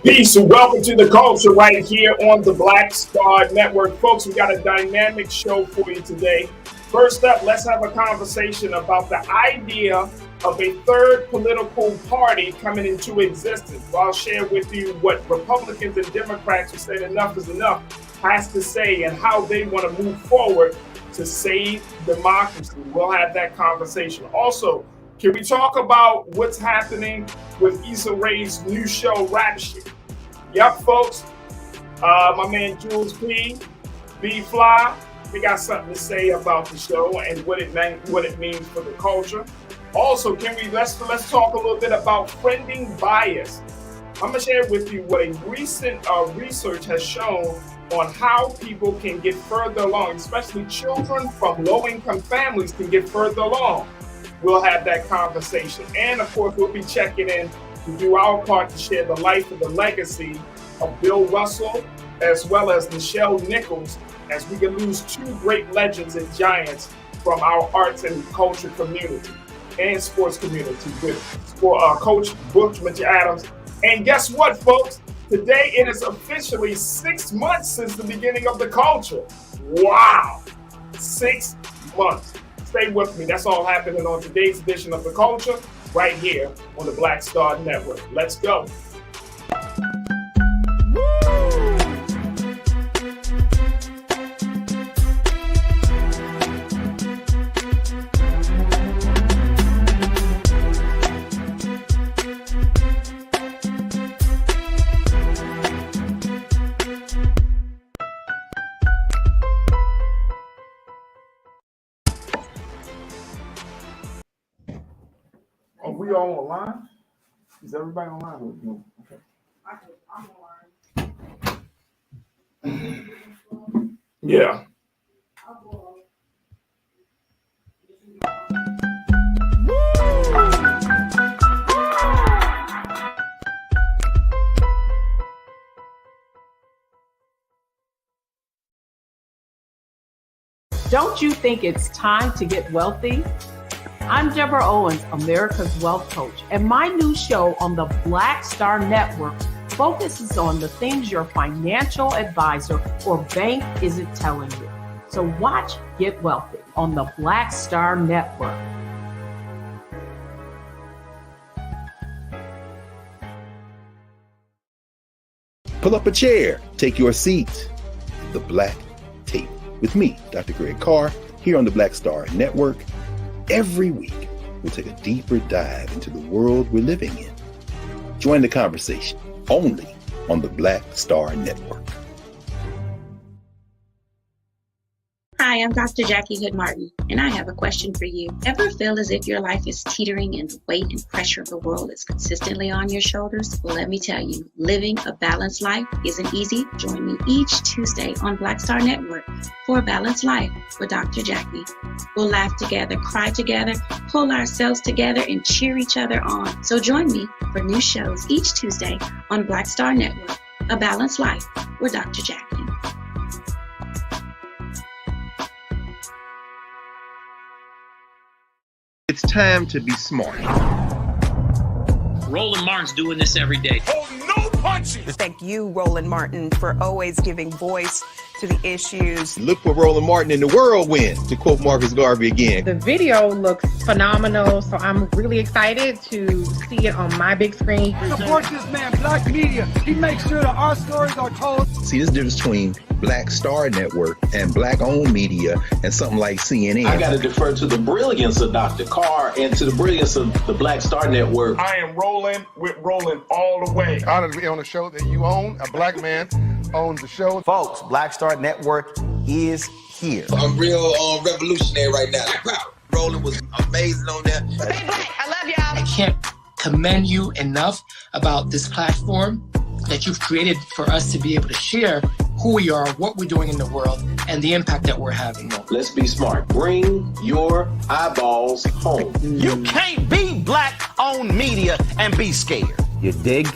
Peace and welcome to the culture right here on the Black Star Network. Folks, we got a dynamic show for you today. First up, let's have a conversation about the idea of a third political party coming into existence. I'll share with you what Republicans and Democrats who said enough is enough has to say and how they want to move forward to save democracy. We'll have that conversation. Also, can we talk about what's happening with Issa Rae's new show, Rap Shit? Yep, folks. My man Jules P, B-Fly, they got something to say about the show and what it means for the culture. Also, let's talk a little bit about friending bias. I'm gonna share with you what a recent research has shown on how people can get further along, especially children from low-income families can get further along. We'll have that conversation. And of course, we'll be checking in to do our part to share the life and the legacy of Bill Russell, as well as Nichelle Nichols, as we can lose two great legends and giants from our arts and culture community and sports community with Coach Butch McAdams. And guess what, folks? Today it is officially 6 months since the beginning of the culture. Wow, 6 months. Stay with me. That's all happening on today's edition of The Culture right here on the Black Star Network. Let's go. Are we all online? Is everybody online? No. Okay. I'm online. Yeah. Don't you think it's time to get wealthy? I'm Deborah Owens, America's Wealth Coach, and my new show on the Black Star Network focuses on the things your financial advisor or bank isn't telling you. So watch Get Wealthy on the Black Star Network. Pull up a chair, take your seat. The Black Tape with me, Dr. Greg Carr, here on the Black Star Network. Every week, we'll take a deeper dive into the world we're living in. Join the conversation only on the Black Star Network. Hi, I'm Dr. Jackie Hood Martin, and I have a question for you. Ever feel as if your life is teetering and the weight and pressure of the world is consistently on your shoulders? Well, let me tell you, living a balanced life isn't easy. Join me each Tuesday on Black Star Network for A Balanced Life with Dr. Jackie. We'll laugh together, cry together, pull ourselves together, and cheer each other on. So join me for new shows each Tuesday on Black Star Network, A Balanced Life with Dr. Jackie. time to be smart. Roland Martin's doing this every day. Oh, no punches! Thank you, Roland Martin, for always giving voice to the issues. Look for Roland Martin in the whirlwind, to quote Marcus Garvey again. The video looks phenomenal, so I'm really excited to see it on my big screen. Support this man, Black Media. He makes sure that our stories are told. See, this difference between Black Star Network and Black-owned media and something like CNN. I got to defer to the brilliance of Dr. Carr and to the brilliance of the Black Star Network. I am rolling with Roland all the way. Honored to be on a show that you own. A black man owns the show. Folks, Black Star Network is here. I'm real revolutionary right now. Roland was amazing on there. Hey, Black, I love y'all. I can't commend you enough about this platform that you've created for us to be able to share who we are, what we're doing in the world, and the impact that we're having. Let's be smart. Bring your eyeballs home. You can't be Black-owned media and be scared. You dig?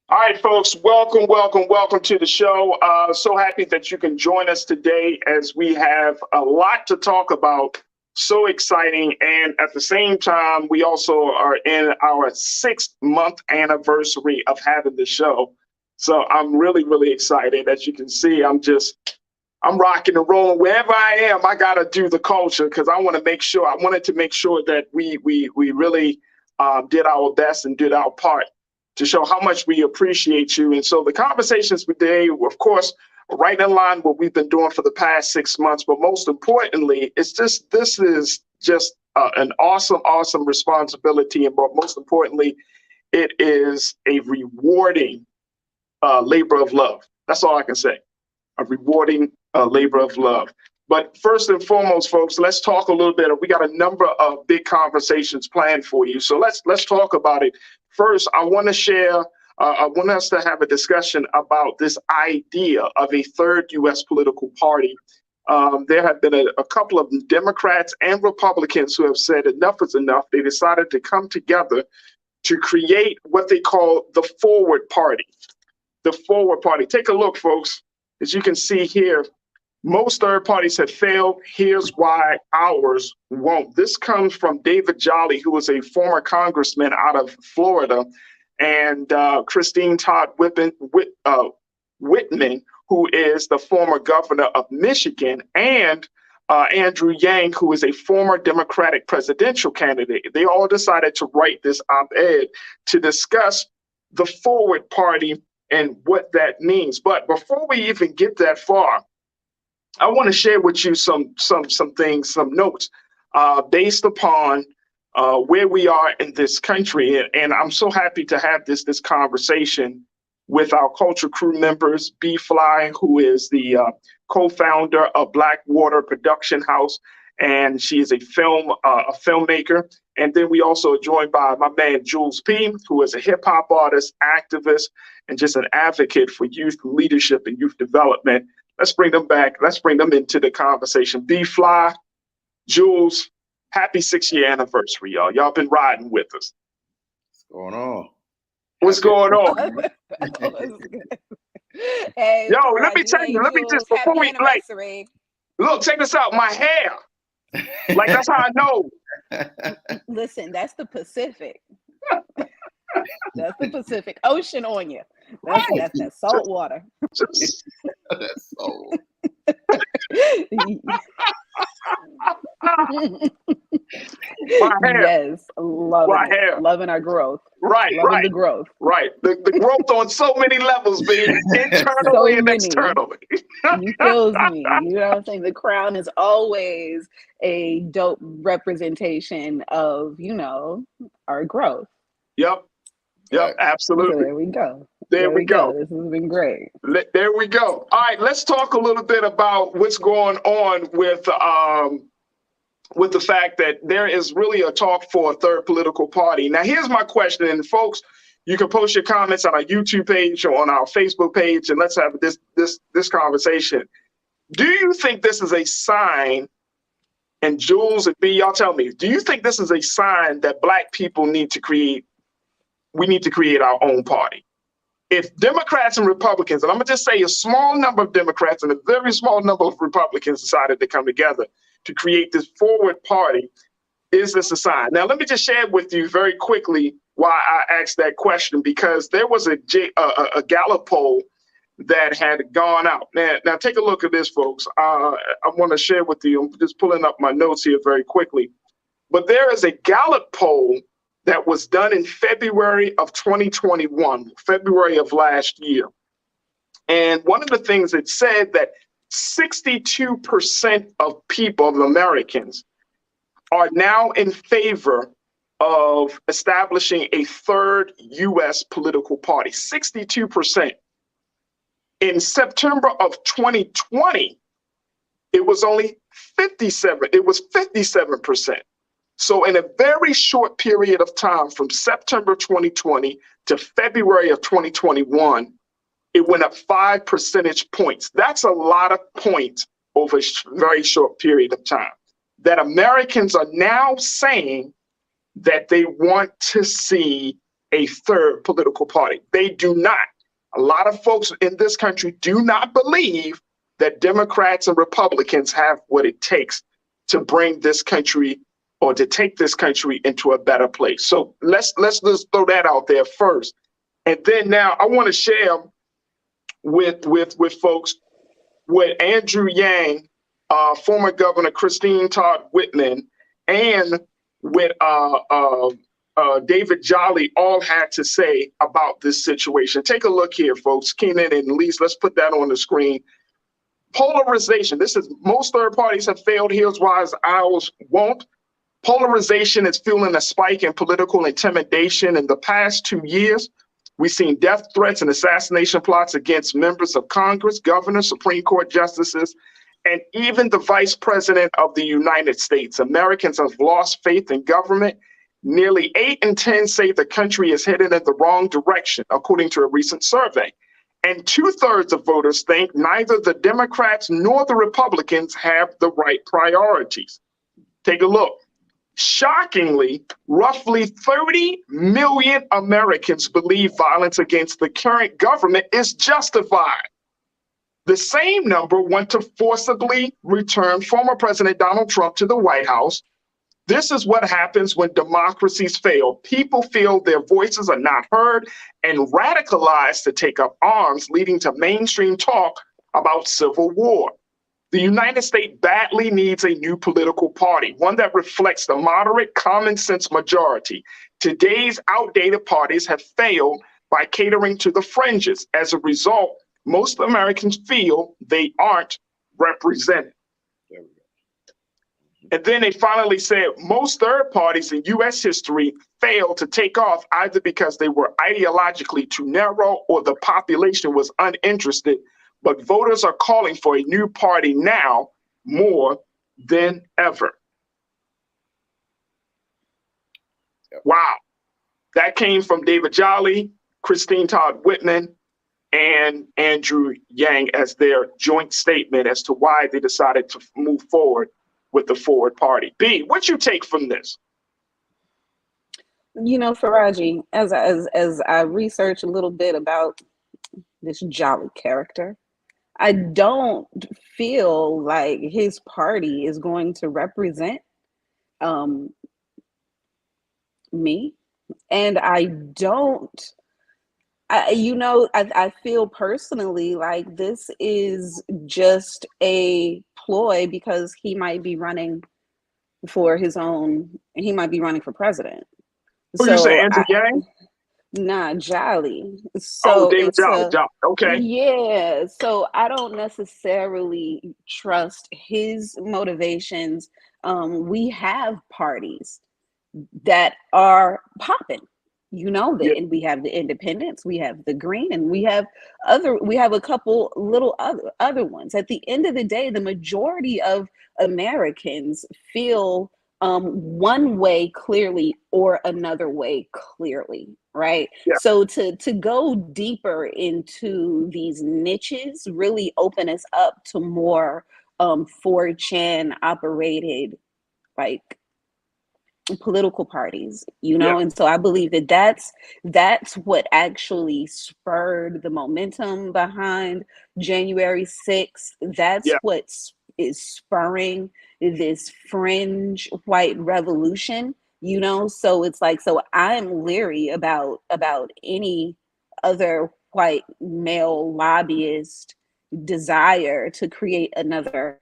All right, folks, welcome to the show. So happy that you can join us today as we have a lot to talk about. So exciting. And at the same time, we also are in our 6th-month anniversary of having the show. So I'm really, really excited. As you can see, I'm rocking and rolling. Wherever I am, I got to do the culture because I wanted to make sure that we really did our best and did our part to show how much we appreciate you. And so the conversations today, of course, are right in line with what we've been doing for the past 6 months. But most importantly, this is just an awesome responsibility. And most importantly, it is a rewarding labor of love. That's all I can say. A rewarding labor of love. But first and foremost, folks, let's talk a little bit. We got a number of big conversations planned for you. So let's talk about it. First, I want us to have a discussion about this idea of a third U.S. political party. There have been a couple of Democrats and Republicans who have said enough is enough. They decided to come together to create what they call the Forward Party. The Forward Party. Take a look, folks. As you can see here, most third parties have failed. Here's why ours won't. This comes from David Jolly, who was a former congressman out of Florida, and Christine Todd Whitman, who is the former governor of Michigan, and Andrew Yang, who is a former Democratic presidential candidate. They all decided to write this op-ed to discuss the Forward Party and what that means. But before we even get that far, I want to share with you some things, some notes based upon where we are in this country. And I'm so happy to have this conversation with our culture crew members, B Fly, who is the co-founder of Blackwater Production House, and she is a filmmaker. And then we also are joined by my man Jules P, who is a hip hop artist, activist, and just an advocate for youth leadership and youth development. Let's bring them back. Let's bring them into the conversation. B Fly, Jules, happy 6-year anniversary, y'all. Y'all been riding with us. What's going on? What's going on? Hey, yo, let me tell you. Let me just before we look. Check this out. My hair, like that's how I know. Listen, that's the Pacific. That's the Pacific Ocean on you. That's that salt water. That's salt. My hair. Yes, loving our growth. Right, loving the growth. Right, the growth on so many levels, man, internally and externally. You feels me. You know what I'm saying? The crown is always a dope representation of, our growth. Yep, absolutely. So there we go. There we go. This has been great. There we go. All right, let's talk a little bit about what's going on with the fact that there is really a talk for a third political party. Now, here's my question, and folks, You can post your comments on our YouTube page or on our Facebook page, and let's have this conversation. Do you think this is a sign? And Jules and B, y'all tell me, do you think this is a sign that Black people need to create? We need to create our own party. If Democrats and Republicans, and I'm gonna just say a small number of Democrats and a very small number of Republicans decided to come together to create this forward party, is this a sign? Now, let me just share with you very quickly why I asked that question, because there was a Gallup poll that had gone out. Now take a look at this, folks. I want to share with you. I'm just pulling up my notes here very quickly. But there is a Gallup poll that was done in February of 2021, February of last year. And one of the things it said that 62% of people, of Americans, are now in favor of establishing a third U.S. political party. 62%. In September of 2020, it was only 57. It was 57%. So in a very short period of time, from September 2020 to February of 2021, it went up 5 percentage points. That's a lot of points over a very short period of time. That Americans are now saying that they want to see a third political party. They do not. A lot of folks in this country do not believe that Democrats and Republicans have what it takes to bring this country or to take this country into a better place. So let's just throw that out there first. And then now I want to share with folks what Andrew Yang, former Governor Christine Todd Whitman, and with David Jolly all had to say about this situation. Take a look here, folks. Keenan and Elise, let's put that on the screen. Polarization. This is, most third parties have failed. Here's why ours won't. Polarization is fueling a spike in political intimidation. In the past 2 years, we've seen death threats and assassination plots against members of Congress, governors, Supreme Court justices, and even the Vice President of the United States. Americans have lost faith in government. Nearly 8 in 10 say the country is headed in the wrong direction, according to a recent survey. And 2/3 of voters think neither the Democrats nor the Republicans have the right priorities. Take a look. Shockingly, roughly 30 million Americans believe violence against the current government is justified. The same number want to forcibly return former President Donald Trump to the White House. This is what happens when democracies fail. People feel their voices are not heard and radicalized to take up arms, leading to mainstream talk about civil war. The United States badly needs a new political party, one that reflects the moderate, common sense majority. Today's outdated parties have failed by catering to the fringes. As a result, most Americans feel they aren't represented. And then they finally said most third parties in U.S. history failed to take off either because they were ideologically too narrow or the population was uninterested. But voters are calling for a new party now more than ever. Wow. That came from David Jolly, Christine Todd Whitman, and Andrew Yang as their joint statement as to why they decided to move forward with the forward party. B, what's your take from this? You know, Farajii, as I research a little bit about this Jolly character, I don't feel like his party is going to represent me. And I feel personally like this is just a ploy because he might be running for he might be running for president. Who you say, Andrew Yang? Nah, Jolly. So David Jolly. Okay. Yeah. So I don't necessarily trust his motivations. We have parties that are popping, and we have the independents, we have the Green, and we have a couple little other ones. At the end of the day, the majority of Americans feel one way clearly or another way clearly, right? Yeah. So to go deeper into these niches really open us up to more 4chan operated like political parties, you know. Yeah. And so I believe that that's what actually spurred the momentum behind January 6th. That's Yeah. what is spurring this fringe white revolution, you know. So it's like, so I'm leery about any other white male lobbyist desire to create another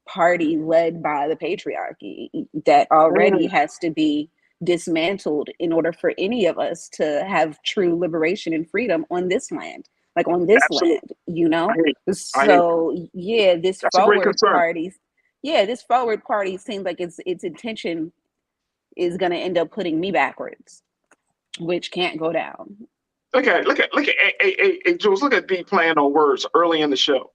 party led by the patriarchy that already has to be dismantled in order for any of us to have true liberation and freedom on this land, like on this Absolutely. land, you know. I hear So yeah, this That's a great concern. this forward party seems like its intention is going to end up putting me backwards, which can't go down. Look at hey, Jules, look at B playing on words early in the show.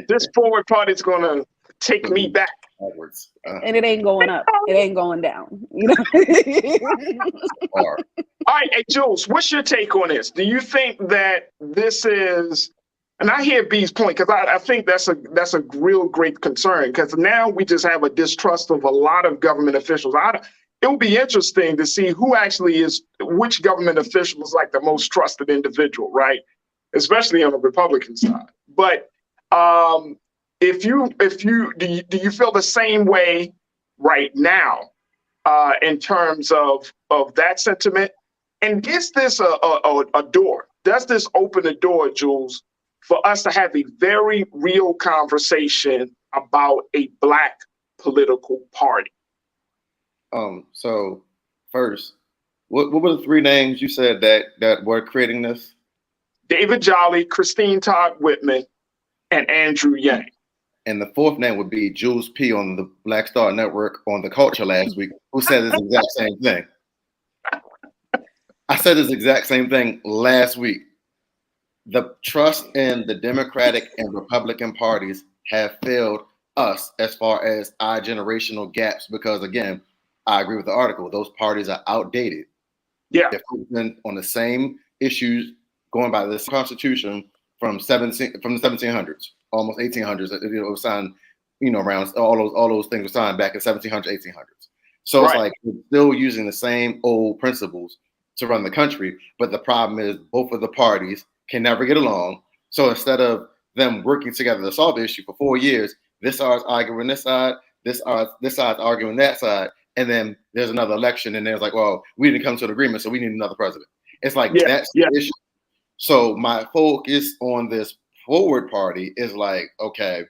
This forward party is going to take me back. Backwards. And it ain't going up. It ain't going down. You know? All right, hey, Jules, what's your take on this? Do you think that this is, and I hear B's point, because I think that's a real great concern, because now we just have a distrust of a lot of government officials. It will be interesting to see who actually is, which government official is like the most trusted individual, right? Especially on the Republican side. But do you feel the same way right now in terms of that sentiment? And is this a door? Does this open the door, Jules, for us to have a very real conversation about a Black political party? So first, what were the three names you said that were creating this? David Jolly, Christine Todd Whitman, and Andrew Yang. And the fourth name would be Jules P. on the Black Star Network on The Culture last week, who said this exact same thing. I said this exact same thing last week. The trust in the Democratic and Republican parties have failed us as far as our generational gaps, because again, I agree with the article. Those parties are outdated. Yeah. They're focusing on the same issues going by this Constitution from the 1700s, almost 1800s. It was signed, around all those things were signed back in 1700s, 1800s. So It's like we're still using the same old principles to run the country. But the problem is both of the parties can never get along. So instead of them working together to solve the issue for 4 years, this side's arguing this side, this side's arguing that side. And then there's another election, and there's like, well, we didn't come to an agreement, so we need another president. It's like that's the issue. So my focus on this forward party is like, okay,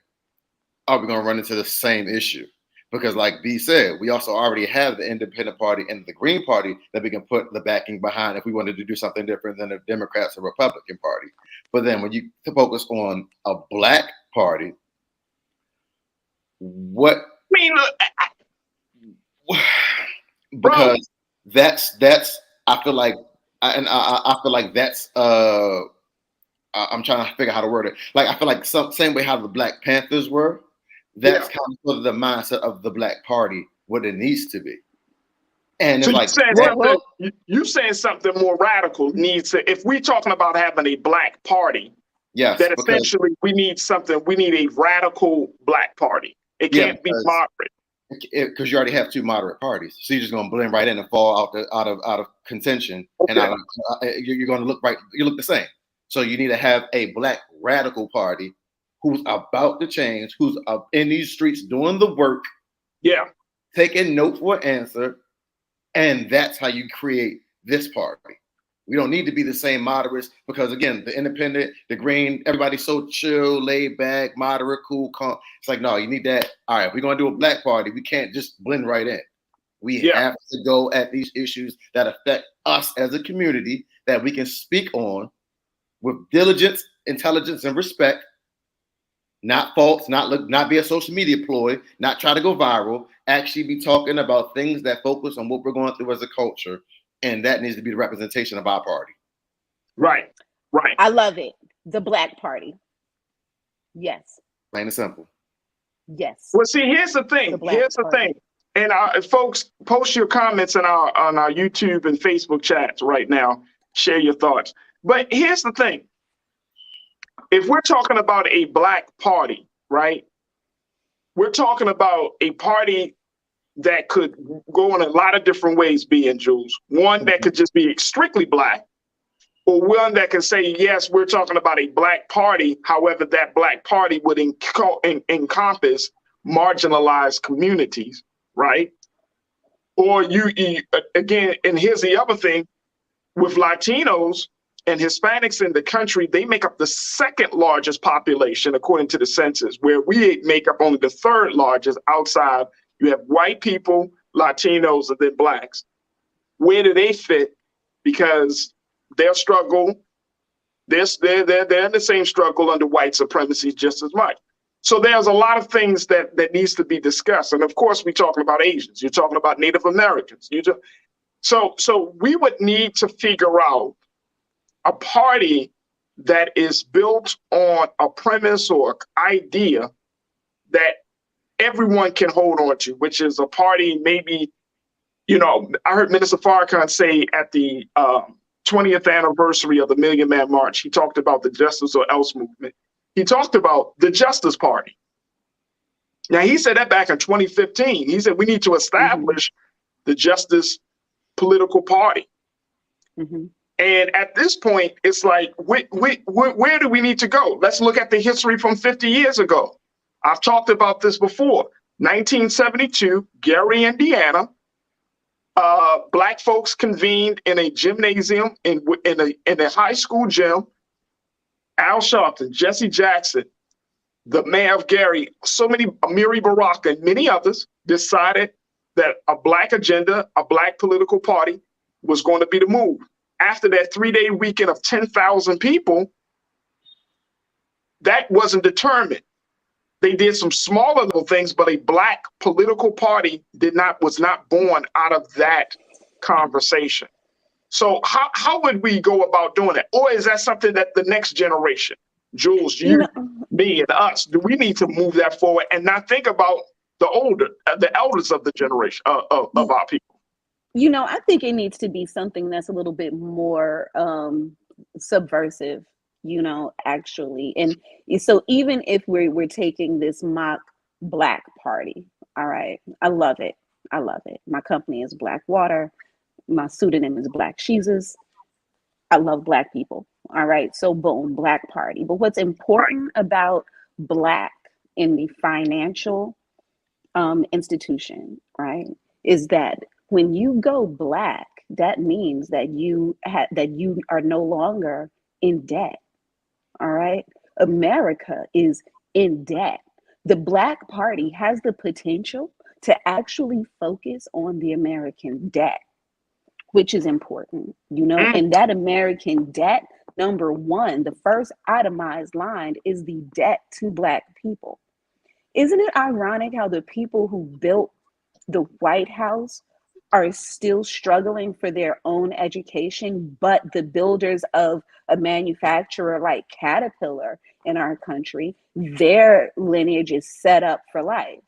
are we going to run into the same issue? Because like B said, we also already have the independent party and the Green Party that we can put the backing behind if we wanted to do something different than the Democrats or Republican Party. But then when you focus on a Black party, what? I mean, because that's I feel like I feel like that's I'm trying to figure out how to word it. Like I feel like same way how the Black Panthers were, that's kind of sort of the mindset of the Black Party, what it needs to be. And so it's you're saying something more radical needs to, if we're talking about having a Black party, yes, that essentially we need a radical Black party. It can't be moderate. Because you already have two moderate parties, so you're just going to blend right in and fall out of contention, and you're going to look right. You look the same. So you need to have a Black radical party who's about to change, who's up in these streets doing the work, taking note for answer, and that's how you create this party. We don't need to be the same moderates, because again, the independent, the Green, everybody's so chill, laid back, moderate, cool, calm. It's like, no, you need that. All right, if we're going to do a Black party, we can't just blend right in. We have to go at these issues that affect us as a community that we can speak on with diligence, intelligence, and respect. Not false, not be a social media ploy, not try to go viral, actually be talking about things that focus on what we're going through as a culture. And that needs to be the representation of our party. Right. I love it. The Black Party. Yes. Plain and simple. Yes. Well, see, here's the thing. Here's the thing. And folks, post your comments on our YouTube and Facebook chats right now. Share your thoughts. But here's the thing. If we're talking about a Black party, right? We're talking about a party that could go in a lot of different ways, Jules. One that could just be strictly Black, or one that can say, yes, we're talking about a Black party. However, that Black party would encompass marginalized communities, right? Or again, and here's the other thing, with Latinos and Hispanics in the country, they make up the second largest population according to the census, where we make up only the third largest outside. You have white people, Latinos, and then Blacks. Where do they fit? Because their struggle, they're in the same struggle under white supremacy just as much. So there's a lot of things that needs to be discussed. And of course, we're talking about Asians. You're talking about Native Americans. So we would need to figure out a party that is built on a premise or idea that everyone can hold on to, which is a party maybe, I heard Minister Farrakhan say at the 20th anniversary of the Million Man March, he talked about the Justice or Else movement. He talked about the Justice Party. Now, he said that back in 2015. He said we need to establish the Justice political party. And at this point, it's like, where do we need to go? Let's look at the history from 50 years ago. I've talked about this before. 1972, Gary, Indiana. Black folks convened in a gymnasium, in a high school gym. Al Sharpton, Jesse Jackson, the mayor of Gary, Amiri Baraka, and many others decided that a Black agenda, a Black political party was going to be the move. After that 3-day weekend of 10,000 people, that wasn't determined. They did some smaller little things, but a Black political party was not born out of that conversation. So how would we go about doing it? Or is that something that the next generation, Jules, me, and us, do we need to move that forward and not think about the elders of the generation of our people? I think it needs to be something that's a little bit more subversive, actually. And so even if we're taking this mock Black party, all right, I love it. My company is Black Water. My pseudonym is Black Jesus. I love Black people. All right. So boom, Black party. But what's important about Black in the financial institution, right, is that when you go Black, that means that you are no longer in debt. All right. America is in debt. The Black party has the potential to actually focus on the American debt, which is important, and that American debt, number one, the first itemized line is the debt to Black people. Isn't it ironic how the people who built the White House are still struggling for their own education, but the builders of a manufacturer like Caterpillar in our country, their lineage is set up for life,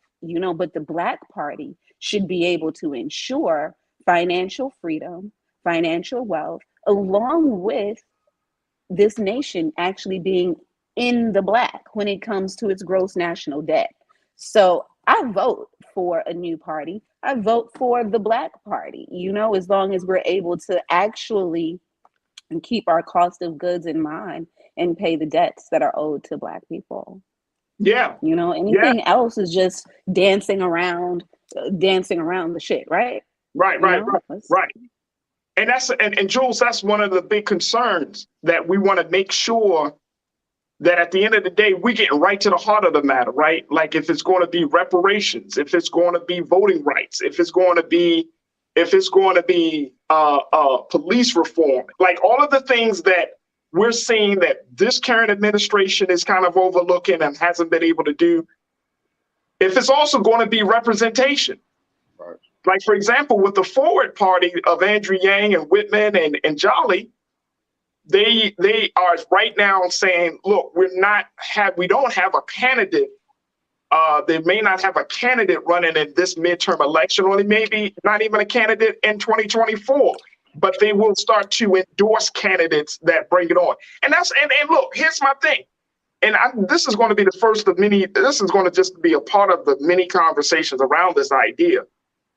but the Black party should be able to ensure financial freedom, financial wealth, along with this nation actually being in the black when it comes to its gross national debt. So I vote for a new party. I vote for the Black party, as long as we're able to actually keep our cost of goods in mind and pay the debts that are owed to Black people. Yeah. Anything else is just dancing around the shit, right? Right. And and Jules, that's one of the big concerns, that we want to make sure that at the end of the day, we get right to the heart of the matter, right? Like if it's going to be reparations, if it's going to be voting rights, if it's going to be police reform, like all of the things that we're seeing that this current administration is kind of overlooking and hasn't been able to do. If it's also going to be representation, right? Like, for example, with the Forward Party of Andrew Yang and Whitman and Jolly, they are right now saying, look, we don't have a candidate They may not have a candidate running in this midterm election, or they may be not even a candidate in 2024. But they will start to endorse candidates that bring it on. And look, here's my thing. And this is going to be the first of many. This is going to just be a part of the many conversations around this idea.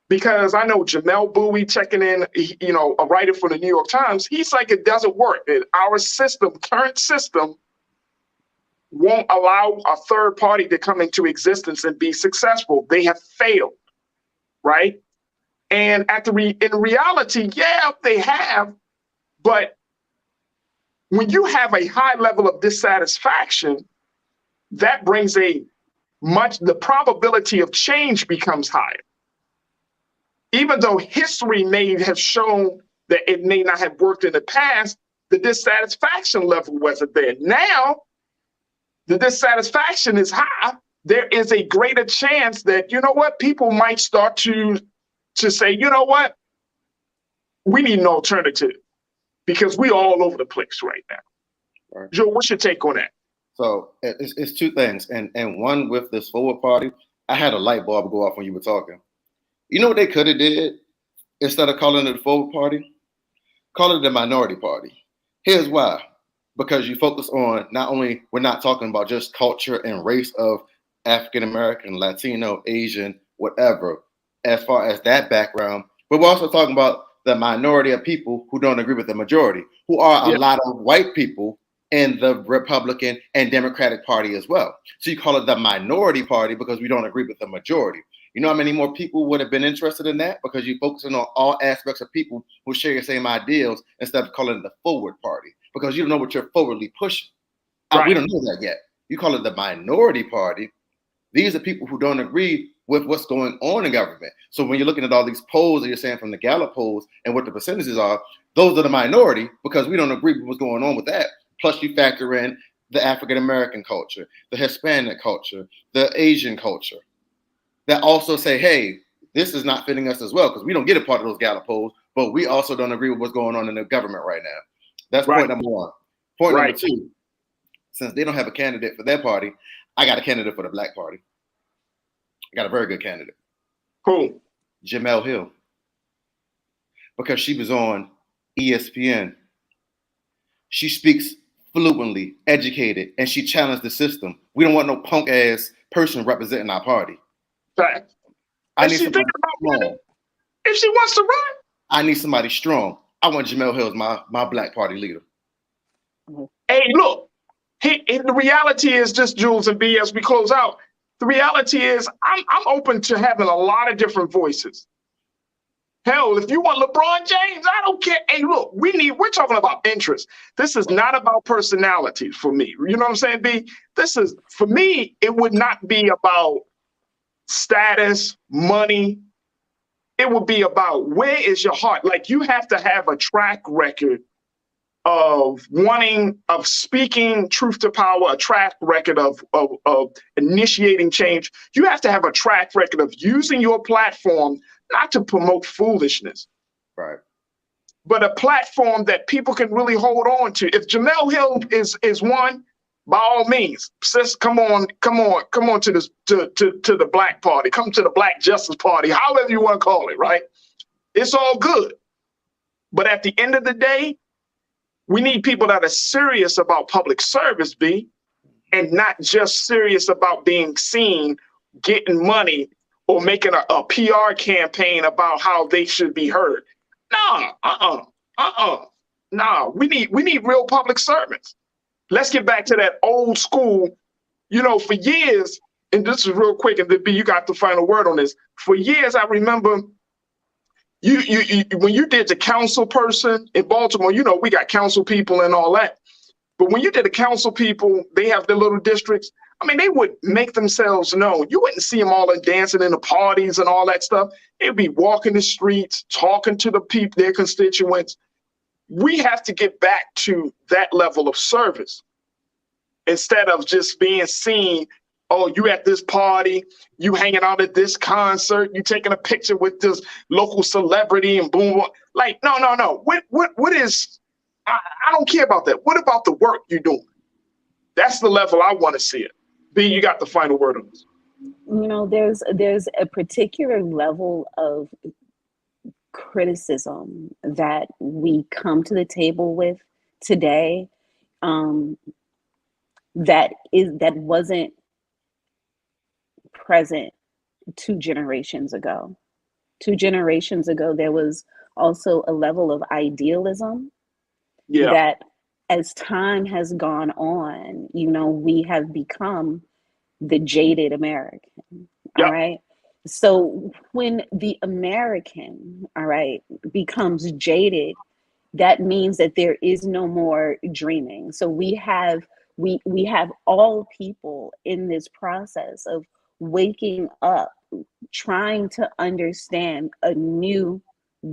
Because I know Jamel Bowie checking in, a writer for the New York Times, he's like, it doesn't work. Our current system, won't allow a third party to come into existence and be successful. They have failed, right? And in reality, yeah, they have, but when you have a high level of dissatisfaction, that brings the probability of change becomes higher. Even though history may have shown that it may not have worked in the past, the dissatisfaction level wasn't there. Now, the dissatisfaction is high. There is a greater chance that, people might start to say, we need an alternative because we're all over the place right now. Right. Joe, what's your take on that? So it's two things. And one, with this forward party, I had a light bulb go off when you were talking. You know what they could have did? Instead of calling it the forward party, call it the minority party. Here's why. Because you focus on we're not talking about just culture and race of African-American, Latino, Asian, whatever, as far as that background, but we're also talking about the minority of people who don't agree with the majority, who are a lot of white people in the Republican and Democratic Party as well. So you call it the minority party because we don't agree with the majority. You know how many more people would have been interested in that? Because you're focusing on all aspects of people who share your same ideals instead of calling it the forward party. Because you don't know what you're forwardly pushing. Right. We don't know that yet. You call it the minority party. These are people who don't agree with what's going on in government. So when you're looking at all these polls that you're saying from the Gallup polls and what the percentages are, those are the minority because we don't agree with what's going on with that. Plus you factor in the African-American culture, the Hispanic culture, the Asian culture that also say, hey, this is not fitting us as well because we don't get a part of those Gallup polls, but we also don't agree with what's going on in the government right now. That's point number one. Point number two, since they don't have a candidate for their party, I got a candidate for the Black Party. I got a very good candidate. Cool. Jemele Hill. Because she was on ESPN. She speaks fluently, educated, and she challenged the system. We don't want no punk ass person representing our party. Fact. I need somebody strong. If she wants to run, I need somebody strong. I want Jemele Hill as my Black Party leader. Hey, look, the reality is just, Jules and B, as we close out, the reality is I'm open to having a lot of different voices. Hell, if you want LeBron James, I don't care. Hey, look, we're talking about interest. This is not about personality for me. You know what I'm saying, B? For me, it would not be about status, money. It would be about where is your heart? Like you have to have a track record of speaking truth to power, a track record of initiating change. You have to have a track record of using your platform not to promote foolishness, right? But a platform that people can really hold on to. If Jemele Hill is one, by all means, sis, come on to this to the Black Party, come to the Black Justice Party, however you want to call it, right? It's all good. But at the end of the day, we need people that are serious about public service, B, and not just serious about being seen, getting money, or making a PR campaign about how they should be heard. Nah, we need real public servants. Let's get back to that old school, for years, and this is real quick, and then B, you got the final word on this. For years, I remember you when you did the council person in Baltimore, we got council people and all that. But when you did the council people, they have their little districts. I mean, they would make themselves known. You wouldn't see them all dancing in the parties and all that stuff. They'd be walking the streets, talking to the people, their constituents. We have to get back to that level of service instead of just being seen. Oh, you at this party, you hanging out at this concert, you taking a picture with this local celebrity and boom. Like, no. What is, I don't care about that. What about the work you're doing? That's the level I want to see it. B, you got the final word on this. there's a particular level of criticism that we come to the table with today, that wasn't present 2 generations ago. 2 generations ago, there was also a level of idealism that, as time has gone on, we have become the jaded American. All right. So when the American, all right, becomes jaded, that means that there is no more dreaming. So we have all people in this process of waking up, trying to understand a new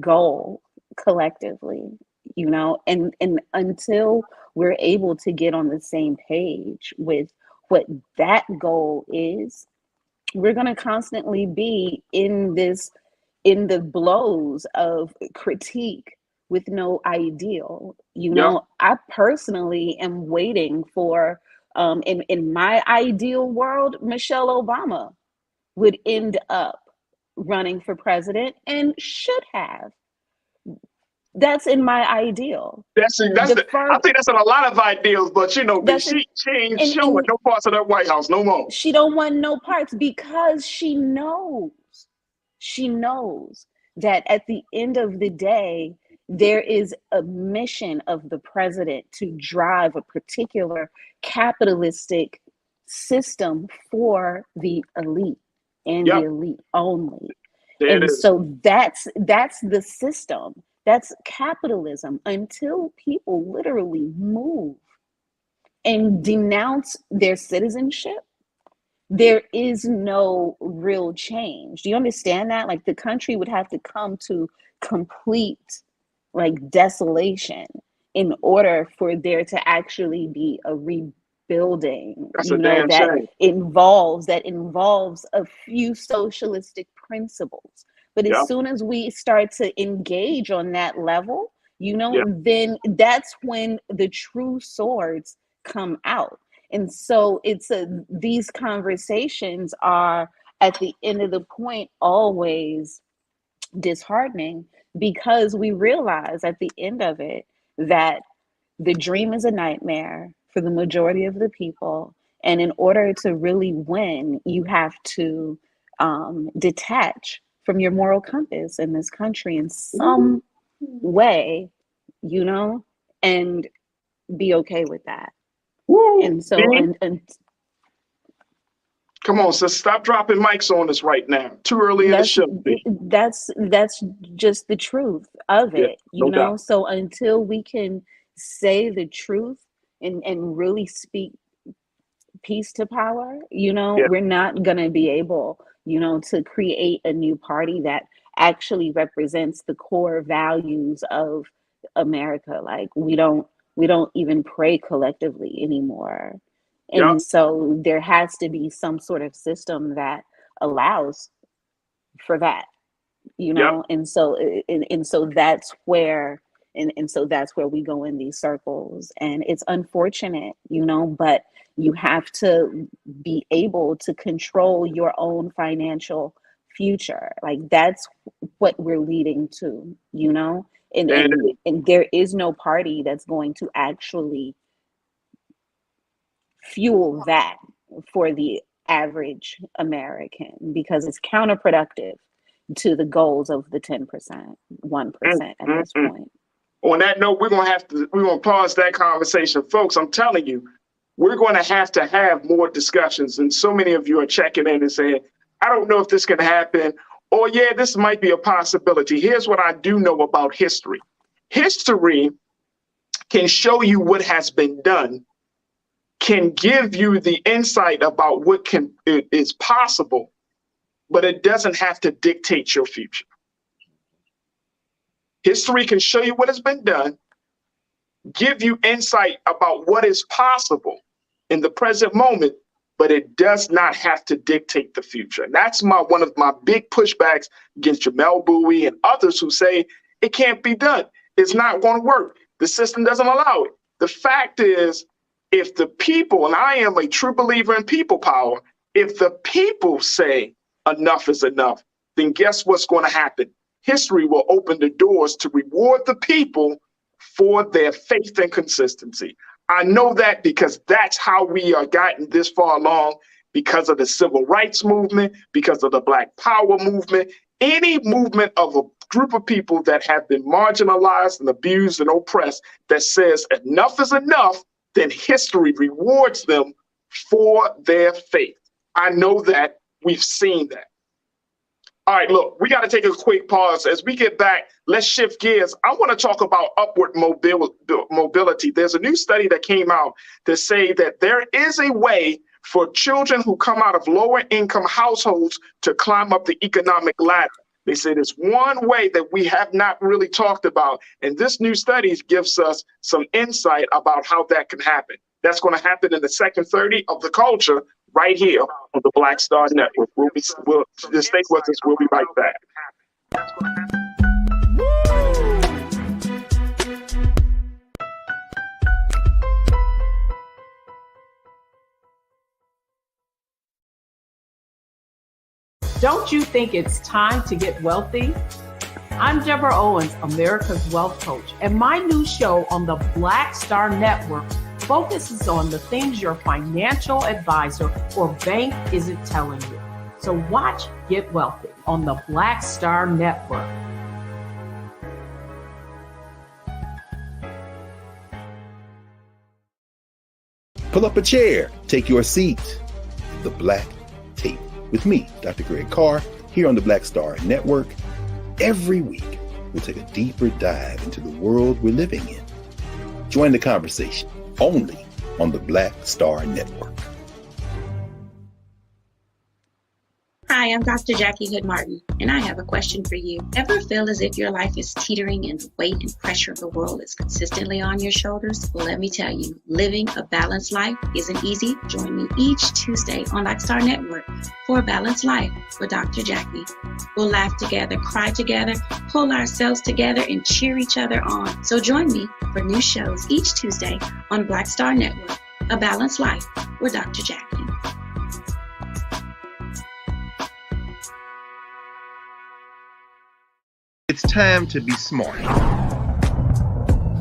goal collectively, and until we're able to get on the same page with what that goal is, we're going to constantly be in the blows of critique with no ideal. I personally am waiting for, in my ideal world, Michelle Obama would end up running for president, and should have. That's in my ideal. I think that's in a lot of ideals, but she ain't showing no parts of that White House no more. She don't want no parts because she knows that at the end of the day, there is a mission of the president to drive a particular capitalistic system for the elite and the elite only. So that's the system. That's capitalism. Until people literally move and denounce their citizenship, there is no real change. Do you understand that? Like, the country would have to come to complete desolation in order for there to actually be a rebuilding. That involves a few socialistic principles. But as soon as we start to engage on that level, then that's when the true swords come out. And so these conversations are, at the end of the point, always disheartening, because we realize at the end of it that the dream is a nightmare for the majority of the people. And in order to really win, you have to detach from your moral compass in this country in some way, and be okay with that. And so, come on, sis, stop dropping mics on us right now. Too early in the show. That's just the truth of it, doubt. So until we can say the truth and really speak peace to power, we're not gonna be able, to create a new party that actually represents the core values of America. Like, we don't even pray collectively anymore. And so there has to be some sort of system that allows for that, and so that's where we go in these circles. And it's unfortunate, but you have to be able to control your own financial future. Like, that's what we're leading to, and there is no party that's going to actually fuel that for the average American, because it's counterproductive to the goals of the 10%, 1% at this point. On that note, we're gonna pause that conversation, folks. I'm telling you, we're going to have more discussions. And so many of you are checking in and saying, I don't know if this can happen, or yeah, this might be a possibility. Here's what I do know about history. History can show you what has been done, can give you the insight about what is possible, but it doesn't have to dictate your future. History can show you what has been done, give you insight about what is possible in the present moment, but it does not have to dictate the future. And that's one of my big pushbacks against Jamel Bowie and others who say it can't be done. It's not going to work. The system doesn't allow it. The fact is, if the people, and I am a true believer in people power, If the people say enough is enough, then guess what's going to happen? History will open the doors to reward the people for their faith and consistency. I know that because that's how we are gotten this far along, because of the civil rights movement, because of the Black Power movement, any movement of a group of people that have been marginalized and abused and oppressed that says enough is enough, then history rewards them for their faith. I know that. We've seen that. All right, look, we got to take a quick pause. As we get back, let's shift gears. I want to talk about upward mobility. There's a new study that came out to say that there is a way for children who come out of lower income households to climb up the economic ladder. They say there's one way that we have not really talked about, and this new study gives us some insight about how that can happen. That's going to happen in the second 30 of The Culture right here on the Black Star Network. Just stay with us. We'll be right back. Don't you think it's time to get wealthy? I'm Deborah Owens, America's Wealth Coach, and my new show on the Black Star Network focuses on the things your financial advisor or bank isn't telling you. So watch Get Wealthy on the Black Star Network. Pull up a chair, take your seat. The Black Tape with me, Dr. Greg Carr, here on the Black Star Network. Every week, we'll take a deeper dive into the world we're living in. Join the conversation only on the Black Star Network. Hi, I'm Dr. Jackie Hood Martin, and I have a question for you. Ever feel as if your life is teetering and the weight and pressure of the world is consistently on your shoulders? Well, let me tell you, living a balanced life isn't easy. Join me each Tuesday on Black Star Network for A Balanced Life with Dr. Jackie. We'll laugh together, cry together, pull ourselves together, and cheer each other on. So join me for new shows each Tuesday on Black Star Network, A Balanced Life with Dr. Jackie. It's time to be smart.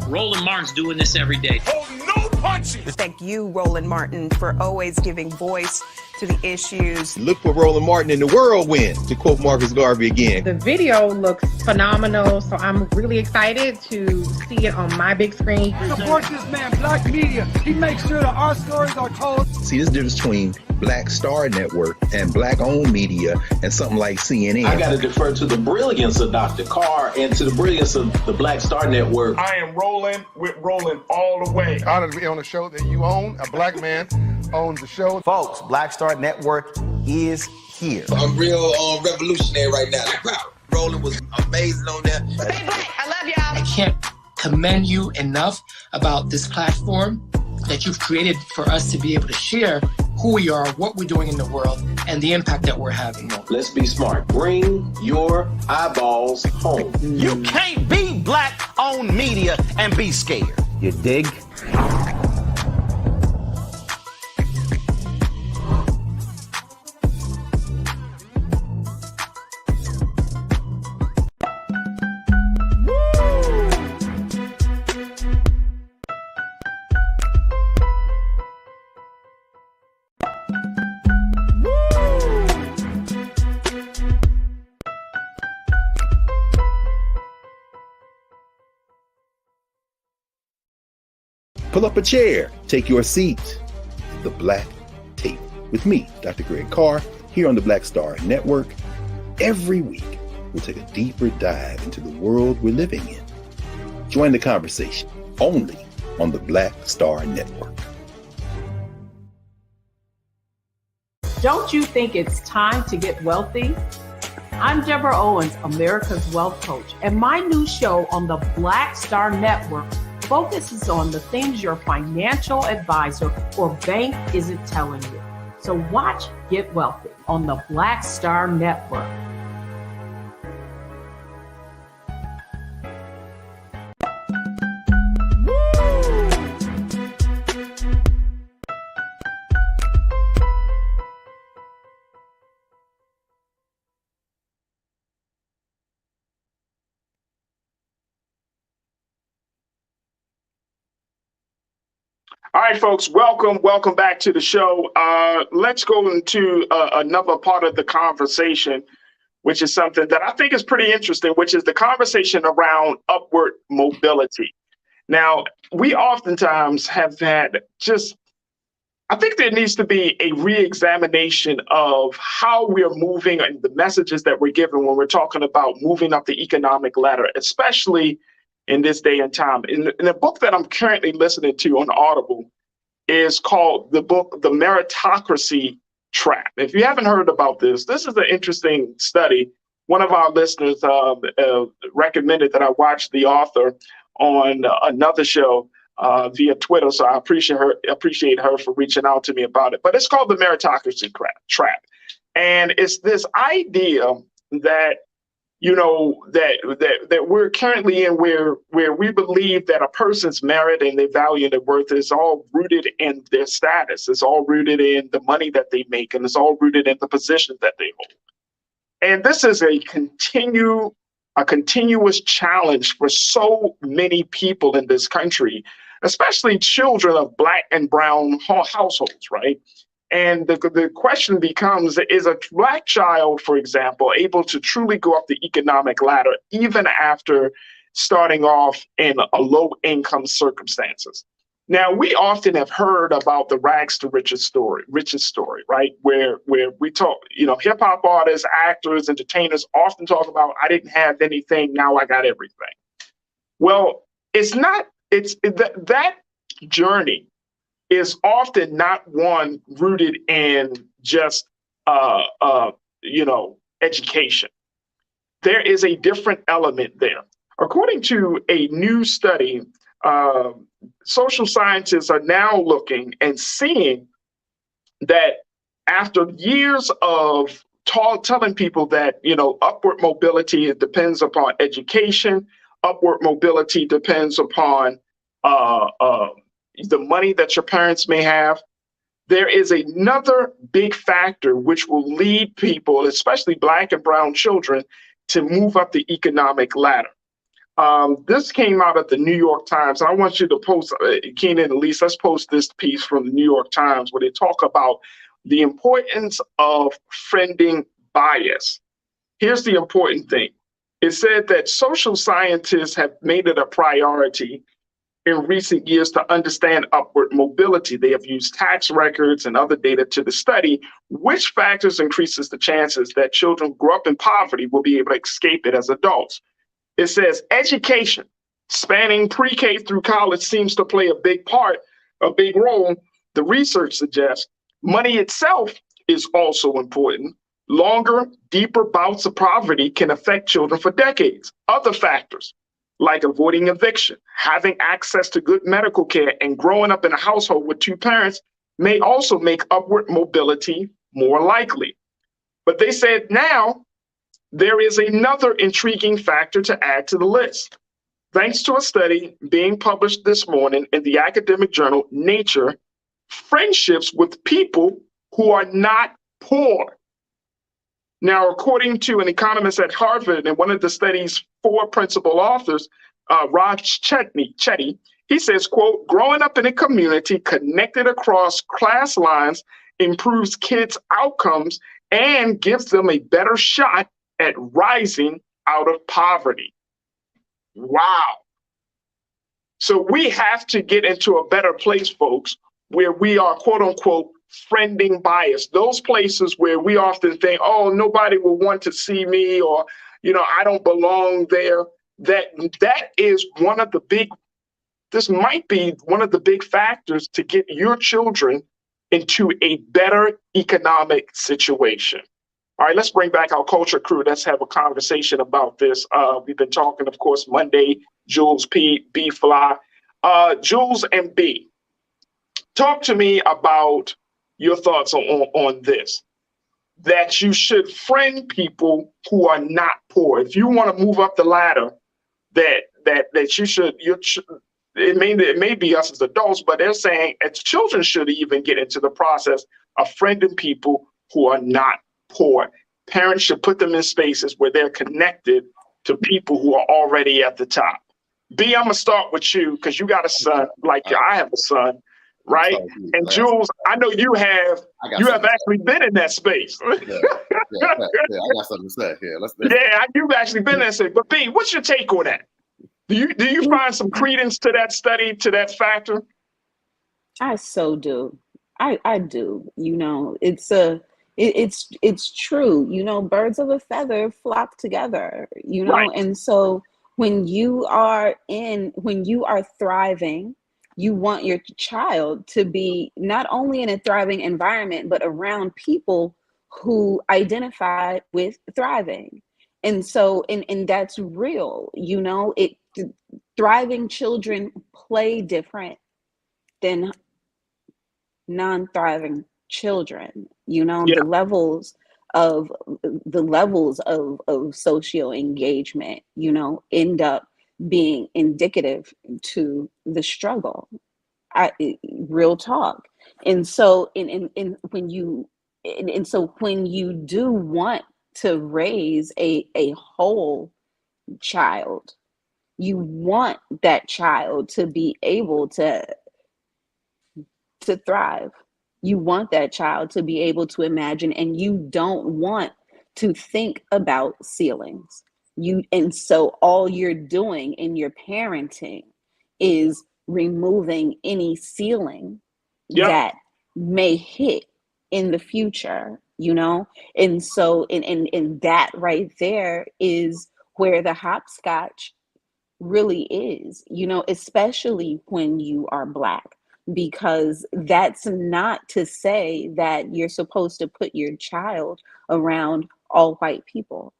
Roland Martin's doing this every day. Oh, no punches! Thank you, Roland Martin, for always giving voice to the issues. Look for Roland Martin in the whirlwind, to quote Marcus Garvey again. The video looks phenomenal, so I'm really excited to see it on my big screen. Support this man, Black Media. He makes sure that our stories are told. See, there's a difference between Black Star Network and Black-owned media and something like CNN. I got to defer to the brilliance of Dr. Carr and to the brilliance of the Black Star Network. I am rolling with Roland all the way. Honored to be on a show that you own. A black man owns the show. Folks, Black Star Network is here. I'm real revolutionary right now. Roland was amazing on there. Stay black. I love y'all. I can't commend you enough about this platform that you've created for us to be able to share who we are, what we're doing in the world, and the impact that we're having. Let's be smart. Bring your eyeballs home. You can't be Black-owned media and be scared. You dig? Pull up a chair, take your seat. The Black Tape with me, Dr. Greg Carr, here on the Black Star Network. Every week, we'll take a deeper dive into the world we're living in. Join the conversation only on the Black Star Network. Don't you think it's time to get wealthy? I'm Deborah Owens, America's Wealth Coach, and my new show on the Black Star Network focuses on the things your financial advisor or bank isn't telling you. So watch Get Wealthy on the Black Star Network. right, folks, welcome back to the show. Let's go into another part of the conversation, which is something that I think is pretty interesting, which is the conversation around upward mobility. Now, we oftentimes have had I think there needs to be a re-examination of how we're moving and the messages that we're giving when we're talking about moving up the economic ladder, especially in this day and time. In the book that I'm currently listening to on Audible is called the book, The Meritocracy Trap. If you haven't heard about this is an interesting study. One of our listeners recommended that I watch the author on another show via Twitter, so I appreciate her for reaching out to me about it. But it's called The Meritocracy Trap. And it's this idea that that we're currently in where we believe that a person's merit and their value and their worth is all rooted in their status. It's all rooted in the money that they make, and it's all rooted in the positions that they hold. And this is a continuous challenge for so many people in this country, especially children of Black and brown households, right? And the question becomes, is a Black child, for example, able to truly go up the economic ladder even after starting off in a low income circumstances? Now, we often have heard about the rags to riches story, right? Where we talk, hip hop artists, actors, entertainers often talk about, I didn't have anything, now I got everything. Well, that journey is often not one rooted in just, education. There is a different element there. According to a new study, social scientists are now looking and seeing that after years of telling people that, upward mobility, it depends upon education, upward mobility depends upon the money that your parents may have. There is another big factor which will lead people, especially Black and brown children, to move up the economic ladder. This came out of the New York Times. I want you to post, Keenan and Elise, let's post this piece from the New York Times where they talk about the importance of friending bias. Here's the important thing. It said that social scientists have made it a priority in recent years to understand upward mobility. They have used tax records and other data to study which factors increases the chances that children grow up in poverty will be able to escape it as adults. It says education, spanning pre-K through college, seems to play a big role. The research suggests money itself is also important. Longer, deeper bouts of poverty can affect children for decades. Other factors, like avoiding eviction, having access to good medical care, and growing up in a household with two parents may also make upward mobility more likely. But they said now there is another intriguing factor to add to the list. Thanks to a study being published this morning in the academic journal Nature, friendships with people who are not poor. Now, according to an economist at Harvard and one of the study's 4 principal authors, Raj Chetty, he says, quote, growing up in a community connected across class lines improves kids' outcomes and gives them a better shot at rising out of poverty. Wow. So we have to get into a better place, folks, where we are, quote unquote, friending bias. Those places where we often think, oh, nobody will want to see me, or, I don't belong there. That is one of the big, this might be one of the big factors to get your children into a better economic situation. All right, let's bring back our culture crew. Let's have a conversation about this. We've been talking, of course, Monday, Jules P, B Fly. Jules and B, talk to me about your thoughts on this, that you should friend people who are not poor. If you want to move up the ladder, that you should, it may be us as adults, but they're saying as children should even get into the process of friending people who are not poor. Parents should put them in spaces where they're connected to people who are already at the top. B, I'm gonna start with you because you got a son, like I have a son. right? And Jules, I know you have actually been in that space. I got something to say here. You've actually been in that space. But B, what's your take on that? Do you find some credence to that study, to that factor? I so do. I do. You know, it's true. You know, birds of a feather flock together, you know, Right. and so when you are thriving, you want your child to be not only in a thriving environment, but around people who identify with thriving. And so, and that's real, you know, thriving children play different than non-thriving children. You know, Yeah. the levels of social engagement, you know, end up being indicative to the struggle. Real talk. And so when you do want to raise a whole child, you want that child to be able to thrive. You want that child to be able to imagine, and you don't want to think about ceilings. And so all you're doing in your parenting is removing any ceiling that may hit in the future, you know? And so in that right there is where the hopscotch really is, you know, especially when you are Black, because that's not to say that you're supposed to put your child around all white people.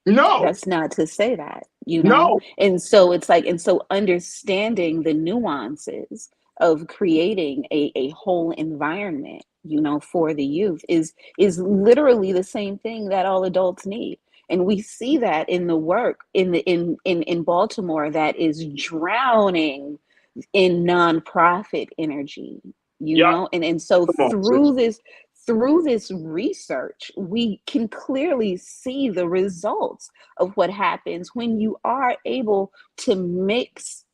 No. That's not to say that, you know? No. And so it's like, and so understanding the nuances of creating a whole environment, you know, for the youth is literally the same thing that all adults need. And we see that in the work in Baltimore that is drowning in nonprofit energy, you know? And so through this research, we can clearly see the results of what happens when you are able to mix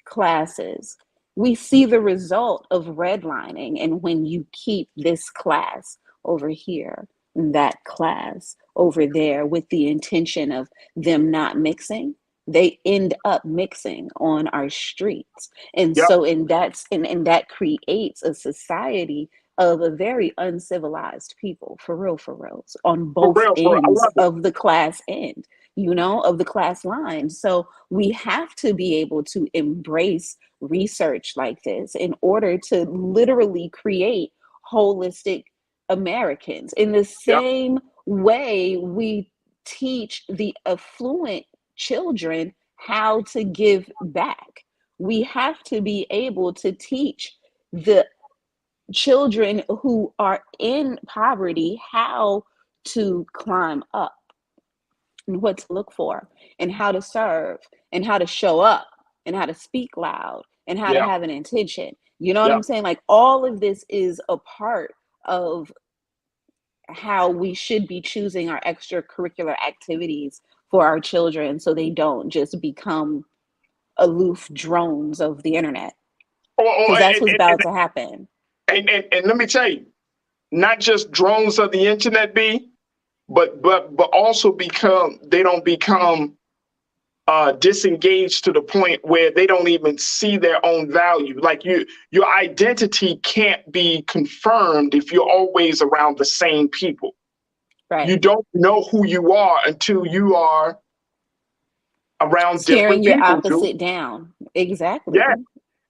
classes. We see the result of redlining, and when you keep this class over here and that class over there with the intention of them not mixing, they end up mixing on our streets. And so that creates a society of a very uncivilized people, for real, on both ends of the class end, you know, of the class line. So we have to be able to embrace research like this in order to literally create holistic Americans. In the same way we teach the affluent children how to give back, we have to be able to teach the children who are in poverty how to climb up and what to look for and how to serve and how to show up and how to speak loud and how to have an intention. You know what I'm saying? Like all of this is a part of how we should be choosing our extracurricular activities for our children so they don't just become aloof drones of the internet. Because that's what's about to happen. And let me tell you, not just drones of the internet, B, but also they don't become disengaged to the point where they don't even see their own value. Like your identity can't be confirmed if you're always around the same people. Right. You don't know who you are until you are around tearing different your people. Opposite down. Exactly.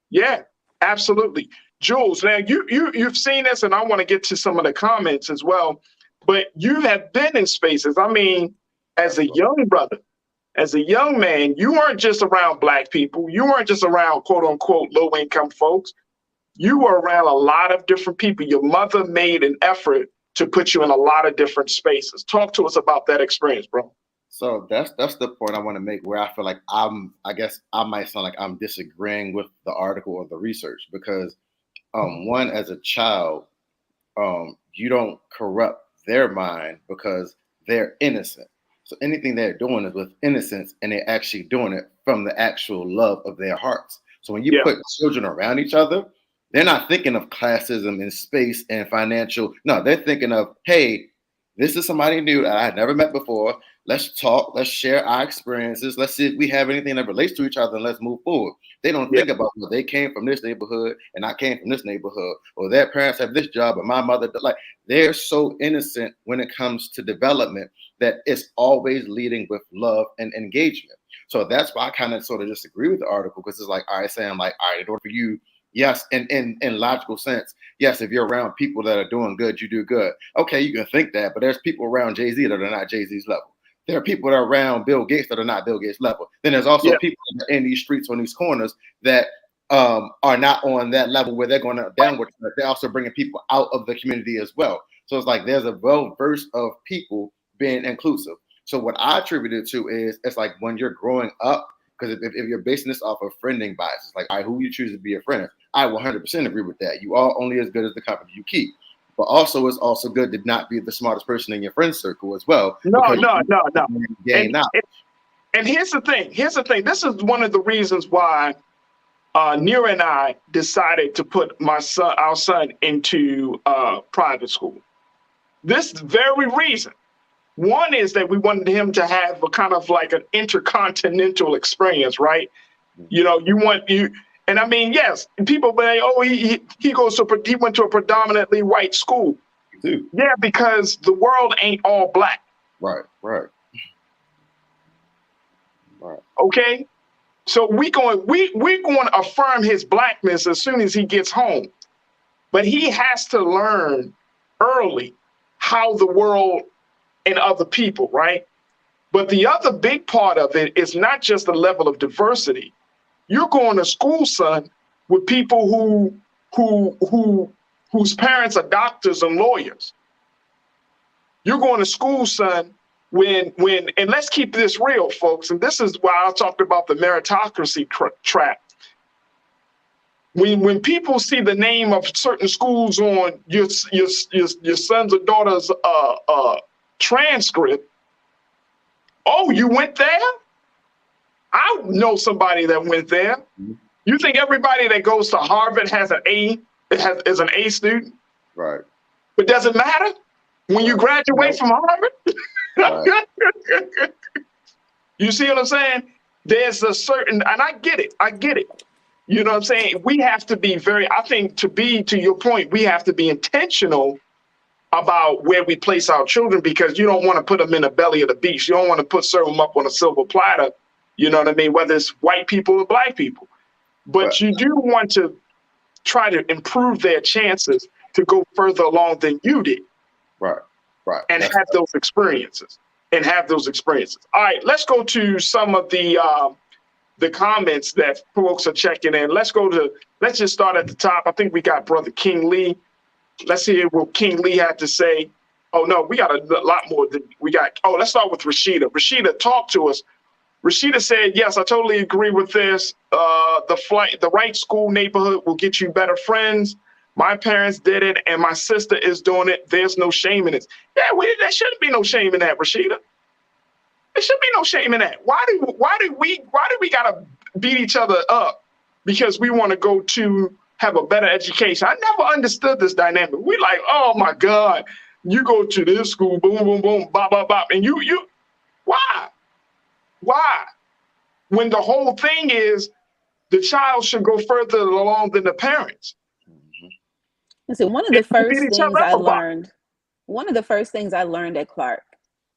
Yeah, absolutely. Jules, now you've seen this, and I want to get to some of the comments as well, but you have been in spaces. I mean, as a young brother, as a young man, you weren't just around Black people. You weren't just around quote unquote low income folks. You were around a lot of different people. Your mother made an effort to put you in a lot of different spaces. Talk to us about that experience, bro. So that's the point I want to make, where I feel like I guess I might sound like I'm disagreeing with the article or the research, because one, as a child, you don't corrupt their mind because they're innocent. So anything they're doing is with innocence, and they're actually doing it from the actual love of their hearts. So when you put children around each other, They're not thinking of classism in space and financial. No, they're thinking of, hey, this is somebody new that I had never met before. Let's talk. Let's share our experiences. Let's see if we have anything that relates to each other, and let's move forward. They don't think about, well, they came from this neighborhood and I came from this neighborhood, or their parents have this job and my mother. Like, they're so innocent when it comes to development that it's always leading with love and engagement. So that's why I kind of sort of disagree with the article, because it's like, all right, Sam, like, all right, in order for you, yes, in logical sense, yes, if you're around people that are doing good, you do good. Okay, you can think that, but there's people around Jay-Z that are not Jay-Z's level. There are people that are around Bill Gates that are not Bill Gates level. Then there's also people in these streets, on these corners, that are not on that level where they're going downward. They're also bringing people out of the community as well. So it's like there's a well-verse of people being inclusive. So what I attribute it to is, it's like when you're growing up, because if you're basing this off of friending bias, it's like, all right, who you choose to be a friend. I 100% agree with that. You are only as good as the company you keep. But also, it's also good to not be the smartest person in your friend circle as well. No. And here's the thing. This is one of the reasons why Nira and I decided to put our son into private school. This very reason. One is that we wanted him to have a kind of like an intercontinental experience, right? You know, and I mean, yes, people say, oh, he went to a predominantly white school. Yeah, because the world ain't all black. Right. Okay, so we're going to affirm his blackness as soon as he gets home, but he has to learn early how the world and other people, right? But the other big part of it is not just the level of diversity. You're going to school, son, with people whose parents are doctors and lawyers. You're going to school, son, and let's keep this real, folks. And this is why I talked about the meritocracy trap. When people see the name of certain schools on your son's or daughter's transcript, oh, you went there? I know somebody that went there. You think everybody that goes to Harvard has an A, is an A student? Right. But does it matter when you graduate from Harvard? Right. You see what I'm saying? There's a certain, and I get it. You know what I'm saying? We have to be to your point, we have to be intentional about where we place our children, because you don't want to put them in the belly of the beast. You don't want to serve them up on a silver platter. You know what I mean? Whether it's white people or black people. But you do want to try to improve their chances to go further along than you did. Right. And have those experiences. All right, let's go to some of the comments that folks are checking in. Let's just start at the top. I think we got Brother King Lee. Let's hear what King Lee had to say. Oh, no, we got a lot more than we got. Oh, let's start with Rashida. Rashida, talk to us. Rashida said, yes, I totally agree with this. The right school neighborhood will get you better friends. My parents did it, and my sister is doing it. There's no shame in it. Yeah, there shouldn't be no shame in that, Rashida. There should be no shame in that. Why do we gotta beat each other up because we want to go to have a better education? I never understood this dynamic. We like, oh my God, you go to this school, boom, boom, boom, bop, bop, bop, and you, why? Why? When the whole thing is the child should go further along than the parents. Listen, one of the first things I learned at Clark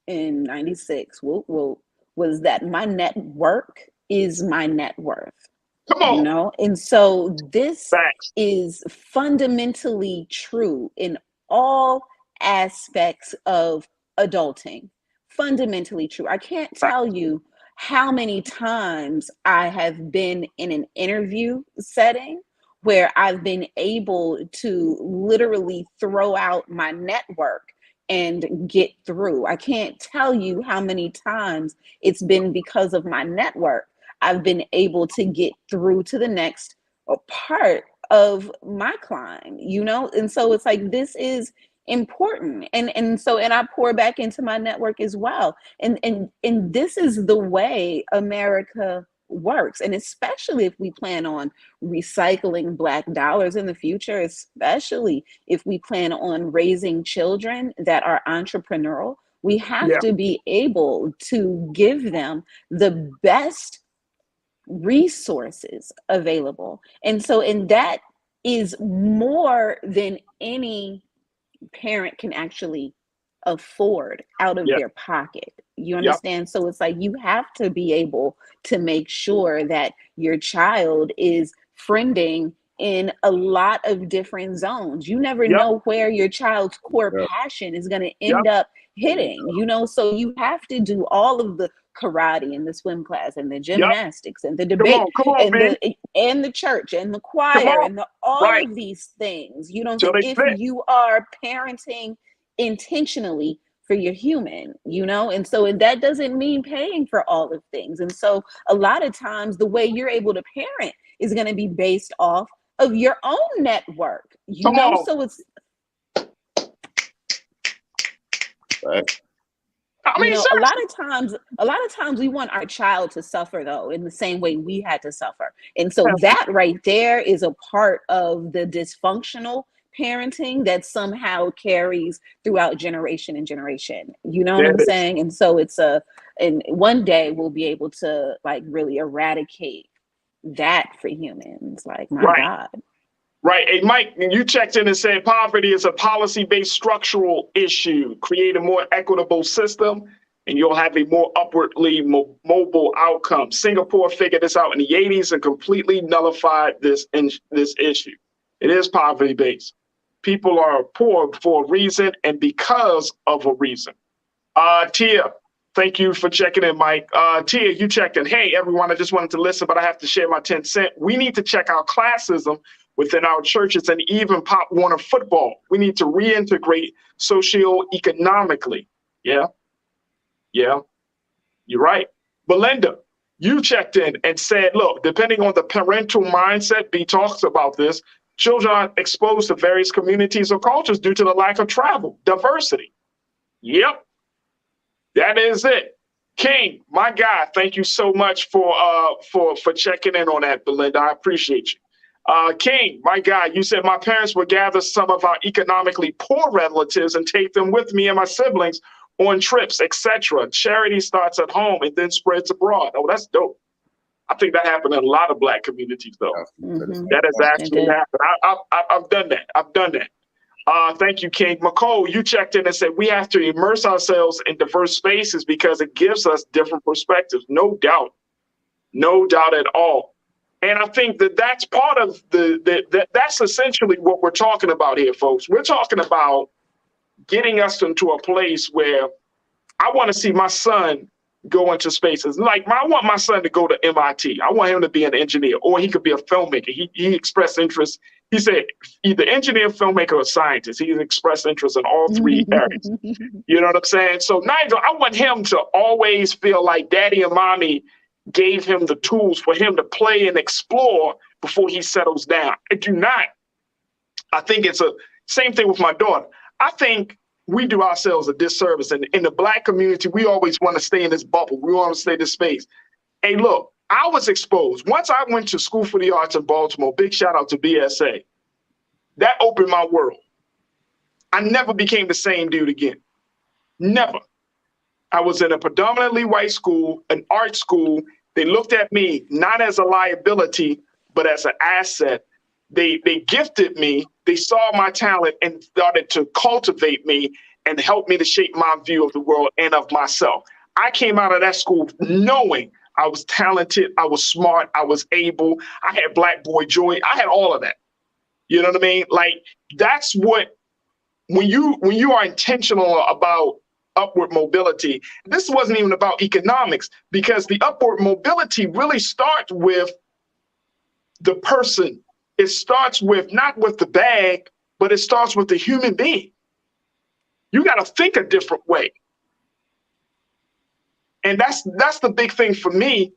in '96 was that my network is my net worth. Come on. You know, and so this is fundamentally true in all aspects of adulting. Fundamentally true. I can't tell you how many times I have been in an interview setting where I've been able to literally throw out my network and get through. I can't tell you how many times it's been because of my network I've been able to get through to the next part of my climb, you know? And so it's like, this is important. And I pour back into my network as well. And this is the way America works. And especially if we plan on recycling Black dollars in the future, especially if we plan on raising children that are entrepreneurial, we have to be able to give them the best resources available. And that is more than any parent can actually afford out of their pocket. You understand? So it's like you have to be able to make sure that your child is friending in a lot of different zones. You never know where your child's core passion is going to end up hitting, so you have to do all of the karate and the swim class and the gymnastics and the debate and the church and the choir and all of these things, so if you are parenting intentionally for your human, and so that doesn't mean paying for all of things. And so a lot of times the way you're able to parent is going to be based off of your own network, so it's right. a lot of times we want our child to suffer, though, in the same way we had to suffer. And so that right there is a part of the dysfunctional parenting that somehow carries throughout generation and generation. You know what I'm saying? And so and one day we'll be able to really eradicate that for humans. My God. Right. Hey, Mike, you checked in and said poverty is a policy-based structural issue. Create a more equitable system, and you'll have a more upwardly mobile outcome. Singapore figured this out in the 80s and completely nullified this issue. It is poverty-based. People are poor for a reason and because of a reason. Tia, thank you for checking in, Mike. Tia, you checked in. Hey, everyone, I just wanted to listen, but I have to share my 10 cents. We need to check out classism within our churches and even Pop Warner football. We need to reintegrate socioeconomically. Yeah, you're right. Belinda, you checked in and said, look, depending on the parental mindset, B talks about this, children are exposed to various communities or cultures due to the lack of travel, diversity. Yep, that is it. King, my guy, thank you so much for checking in on that, Belinda. I appreciate you. King, my guy, you said my parents would gather some of our economically poor relatives and take them with me and my siblings on trips, etc. Charity starts at home and then spreads abroad. Oh, that's dope. I think that happened in a lot of Black communities, though. That has actually happened. I've done that. I've done that. Thank you, King. McCole, you checked in and said we have to immerse ourselves in diverse spaces because it gives us different perspectives. No doubt. No doubt at all. And I think that's part of that's essentially what we're talking about here, folks. We're talking about getting us into a place where I want to see my son go into spaces. I want my son to go to MIT. I want him to be an engineer, or he could be a filmmaker. He expressed interest. He said either engineer, filmmaker, or scientist. He expressed interest in all three areas. You know what I'm saying? So Nigel, I want him to always feel like daddy and mommy gave him the tools for him to play and explore before he settles down. I think it's a same thing with my daughter. I think we do ourselves a disservice. And in the Black community, we always want to stay in this bubble. We want to stay in this space. Hey, look, I was exposed. Once I went to School for the Arts in Baltimore, big shout out to BSA. That opened my world. I never became the same dude again. Never. I was in a predominantly white school, an art school. They looked at me not as a liability, but as an asset. They gifted me. They saw my talent and started to cultivate me and help me to shape my view of the world and of myself. I came out of that school knowing I was talented, I was smart, I was able, I had Black boy joy, I had all of that. You know what I mean? That's what, when you are intentional about upward mobility, this wasn't even about economics, because the upward mobility really starts with the person. It starts with, not with the bag, but it starts with the human being. You got to think a different way. And that's the big thing for me.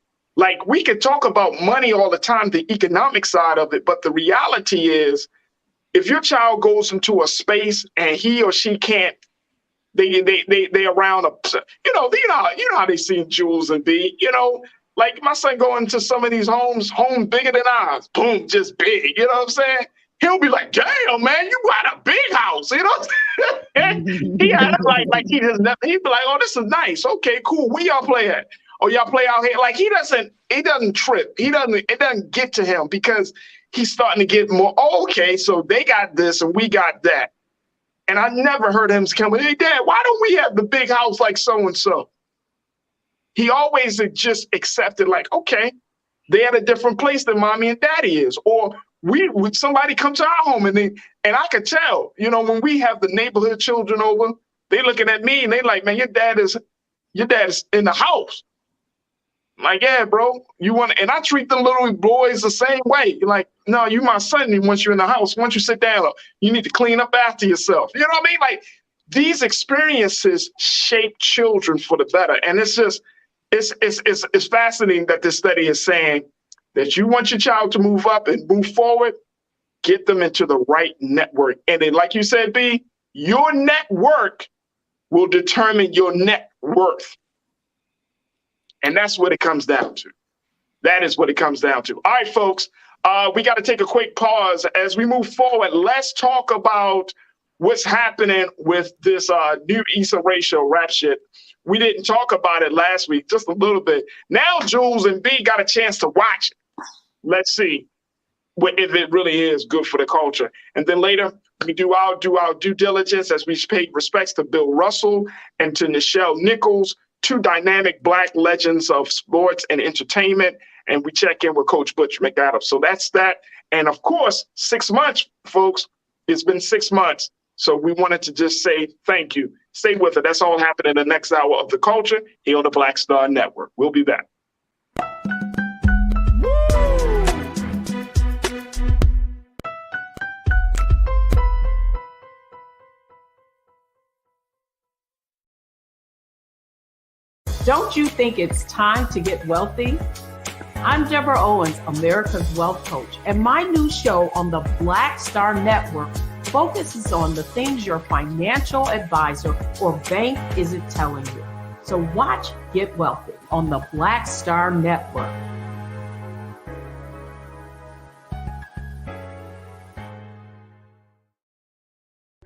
We could talk about money all the time, the economic side of it, but the reality is, if your child goes into a space and he or she can't, they around you know how they see in Jules and B, Like my son going to some of these homes bigger than ours. Boom, just big. You know what I'm saying? He'll be like, damn, man, you got a big house. You know what I'm saying? He had like he just never, he'd be like, oh, this is nice. Okay, cool. Where y'all play at? Oh, y'all play out here. Like he doesn't trip. It doesn't get to him because he's starting to get more, okay, so they got this and we got that. And I never heard him come, hey, Dad, why don't we have the big house like so-and-so? He always just accepted like, okay, they're at a different place than mommy and daddy is. Or would somebody come to our home and I could tell, you know, when we have the neighborhood children over, they looking at me and they like, man, your dad is in the house. I'm like, yeah, bro, and I treat the little boys the same way. You're like, no, you my son. And once you're in the house, once you sit down, you need to clean up after yourself. You know what I mean? Like these experiences shape children for the better. And it's just, it's fascinating that this study is saying that you want your child to move up and move forward, get them into the right network. And then, like you said, B, your network will determine your net worth. And that's what it comes down to. That is what it comes down to. All right, folks, we got to take a quick pause. As we move forward, let's talk about what's happening with this new Issa Rae show, Rap Shit. We didn't talk about it last week, just a little bit. Now Jules and B got a chance to watch it. Let's see if it really is good for the culture. And then later, we do our due diligence as we pay respects to Bill Russell and to Nichelle Nichols, two dynamic Black legends of sports and entertainment. And we check in with Coach Butch McAdams. So that's that. And of course, 6 months, folks. It's been 6 months. So we wanted to just say thank you. Stay with it. That's all happening in the next hour of The Culture here on the Black Star Network. We'll be back. Don't you think it's time to get wealthy? I'm Deborah Owens, America's Wealth Coach, and my new show on the Black Star Network focuses on the things your financial advisor or bank isn't telling you. So watch Get Wealthy on the Black Star Network.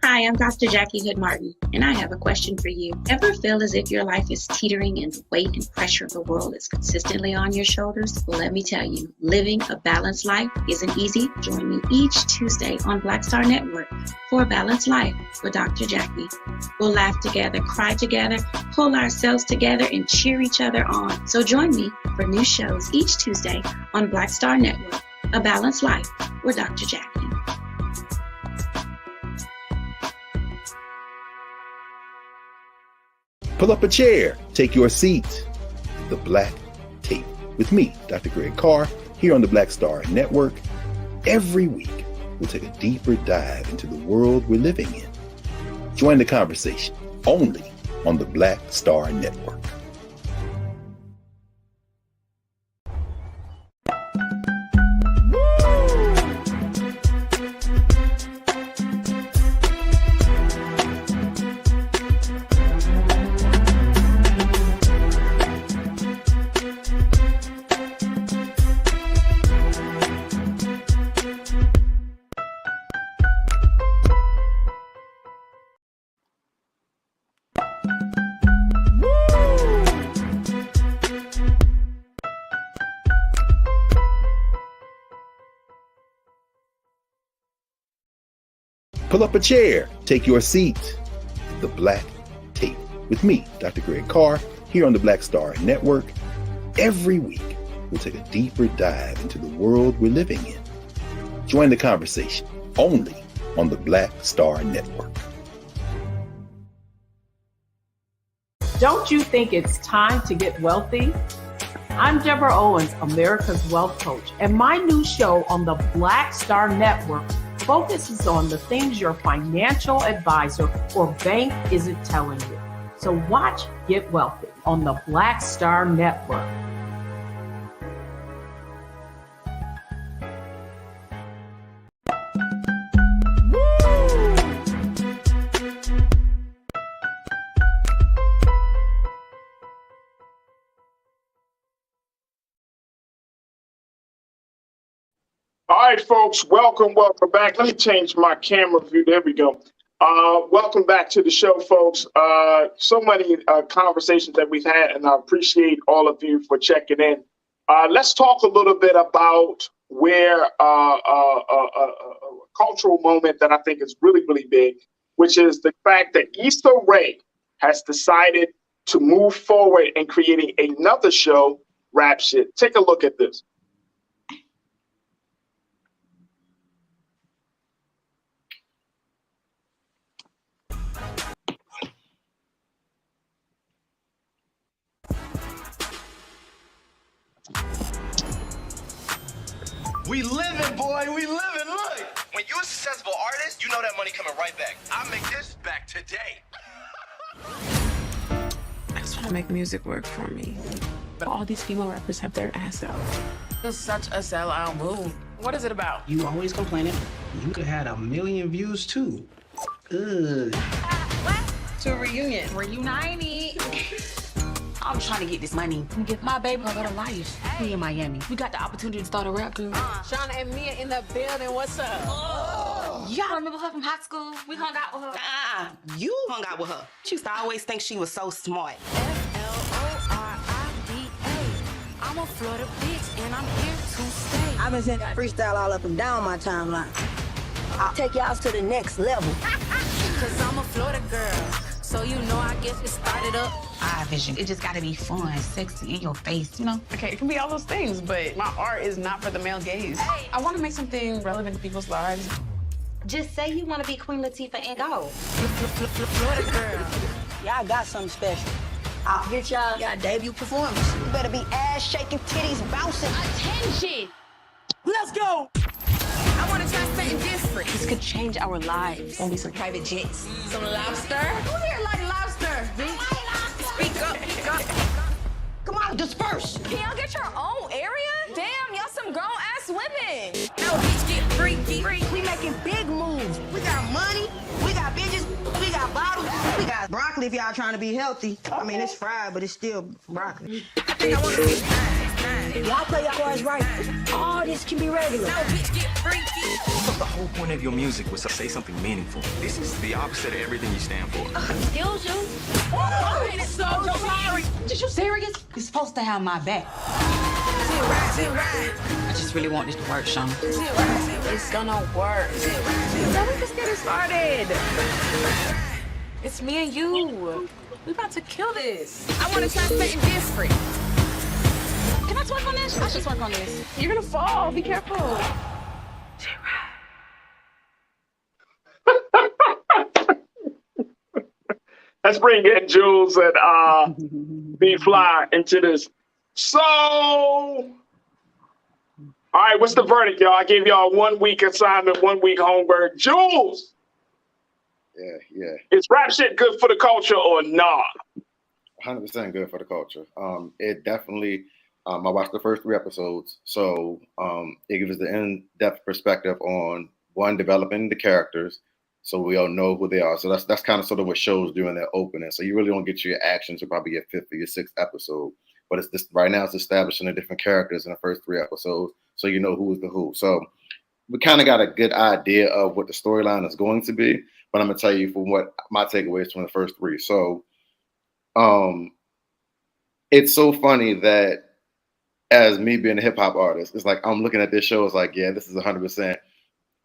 Hi, I'm Dr. Jackie Hood Martin, and I have a question for you. Ever feel as if your life is teetering and the weight and pressure of the world is consistently on your shoulders? Well, let me tell you, living a balanced life isn't easy. Join me each Tuesday on Black Star Network for A Balanced Life with Dr. Jackie. We'll laugh together, cry together, pull ourselves together, and cheer each other on. So join me for new shows each Tuesday on Black Star Network, A Balanced Life with Dr. Jackie. Pull up a chair, take your seat. The Black Tape with me, Dr. Greg Carr, here on the Black Star Network. Every week, we'll take a deeper dive into the world we're living in. Join the conversation only on the Black Star Network. Pull up a chair, take your seat. The Black Tape with me, Dr. Greg Carr, here on the Black Star Network. Every week, we'll take a deeper dive into the world we're living in. Join the conversation only on the Black Star Network. Don't you think it's time to get wealthy? I'm Deborah Owens, America's Wealth Coach, and my new show on the Black Star Network focuses on the things your financial advisor or bank isn't telling you. So watch Get Wealthy on the Black Star Network. All right, folks, welcome back. Let me change my camera view. There we go. Welcome back to the show, folks. So many conversations that we've had, and I appreciate all of you for checking in. Let's talk a little bit about where a cultural moment that I think is really, really big, which is the fact that Issa Rae has decided to move forward in creating another show, Rap Shit. Take a look at this. We living, boy. We living. Look. When you're a successful artist, you know that money coming right back. I make this back today. I just want to make music work for me. But all these female rappers have their ass out. It's such a sellout move. What is it about? You always complaining. You could have had 1 million views too. Ugh. To a reunion. Reuniting. I'm trying to get this money and give my baby a better life. We in Miami. We got the opportunity to start a rap group. Shauna and Mia in the building. What's up? Y'all remember her from high school? We hung out with her. You hung out with her. She used to always think she was so smart. F-L-O-R-I-D-A. I'm a Florida bitch and I'm here to stay. I've been sending freestyle all up and down my timeline. I'll take y'all to the next level. Cause I'm a Florida girl. So you know I guess it started up. Vision. It just gotta be fun, sexy, in your face, you know? Okay, it can be all those things, but my art is not for the male gaze. Hey. I want to make something relevant to people's lives. Just say you want to be Queen Latifah and go. Florida girl. Y'all got something special. I'll get y'all debut performance. You better be ass shaking, titties bouncing. Attention! Let's go! I want to try something different. This could change our lives. Gonna be some private jets. Some lobster? Who here like lobster? Speak up. Come on, disperse. Can y'all get your own area? Damn, y'all some grown-ass women. No, bitch, get freaky. We making big moves. We got money, we got bitches, we got bottles, we got broccoli if y'all trying to be healthy. Okay. I mean, it's fried, but it's still broccoli. I think I want to see Y'all play your cards right. All this can be regular. No, bitch, get freaky. The whole point of your music was to say something meaningful. This is the opposite of everything you stand for. Excuse you. I'm so sorry. Did you serious? You're supposed to have my back. Sit right. I just really want this to work, Shauna. It's gonna work. Now we just getting started. It's me and you. We about to kill this. I want to try something different. Can I twerk on this? I should twerk on this. You're gonna fall. Be careful. Let's bring in Jules and B-Fly into this. So, all right, what's the verdict, y'all? I gave y'all a 1 week assignment, 1 week homework. Jules! Yeah. Is Rap Shit good for the culture or not? 100% good for the culture. It definitely, I watched the first 3 episodes, so it gives us the in-depth perspective on, one, developing the characters, so we all know who they are. So that's kind of sort of what shows do in their opening. So you really don't get your action to probably your 5th or your 6th episode. But it's this right now it's establishing the different characters in the first 3 episodes, so you know who's the who. So we kind of got a good idea of what the storyline is going to be. But I'm gonna tell you from what my takeaways from the first 3. So it's so funny that as me being a hip hop artist, it's like I'm looking at this show, it's like, yeah, this is 100%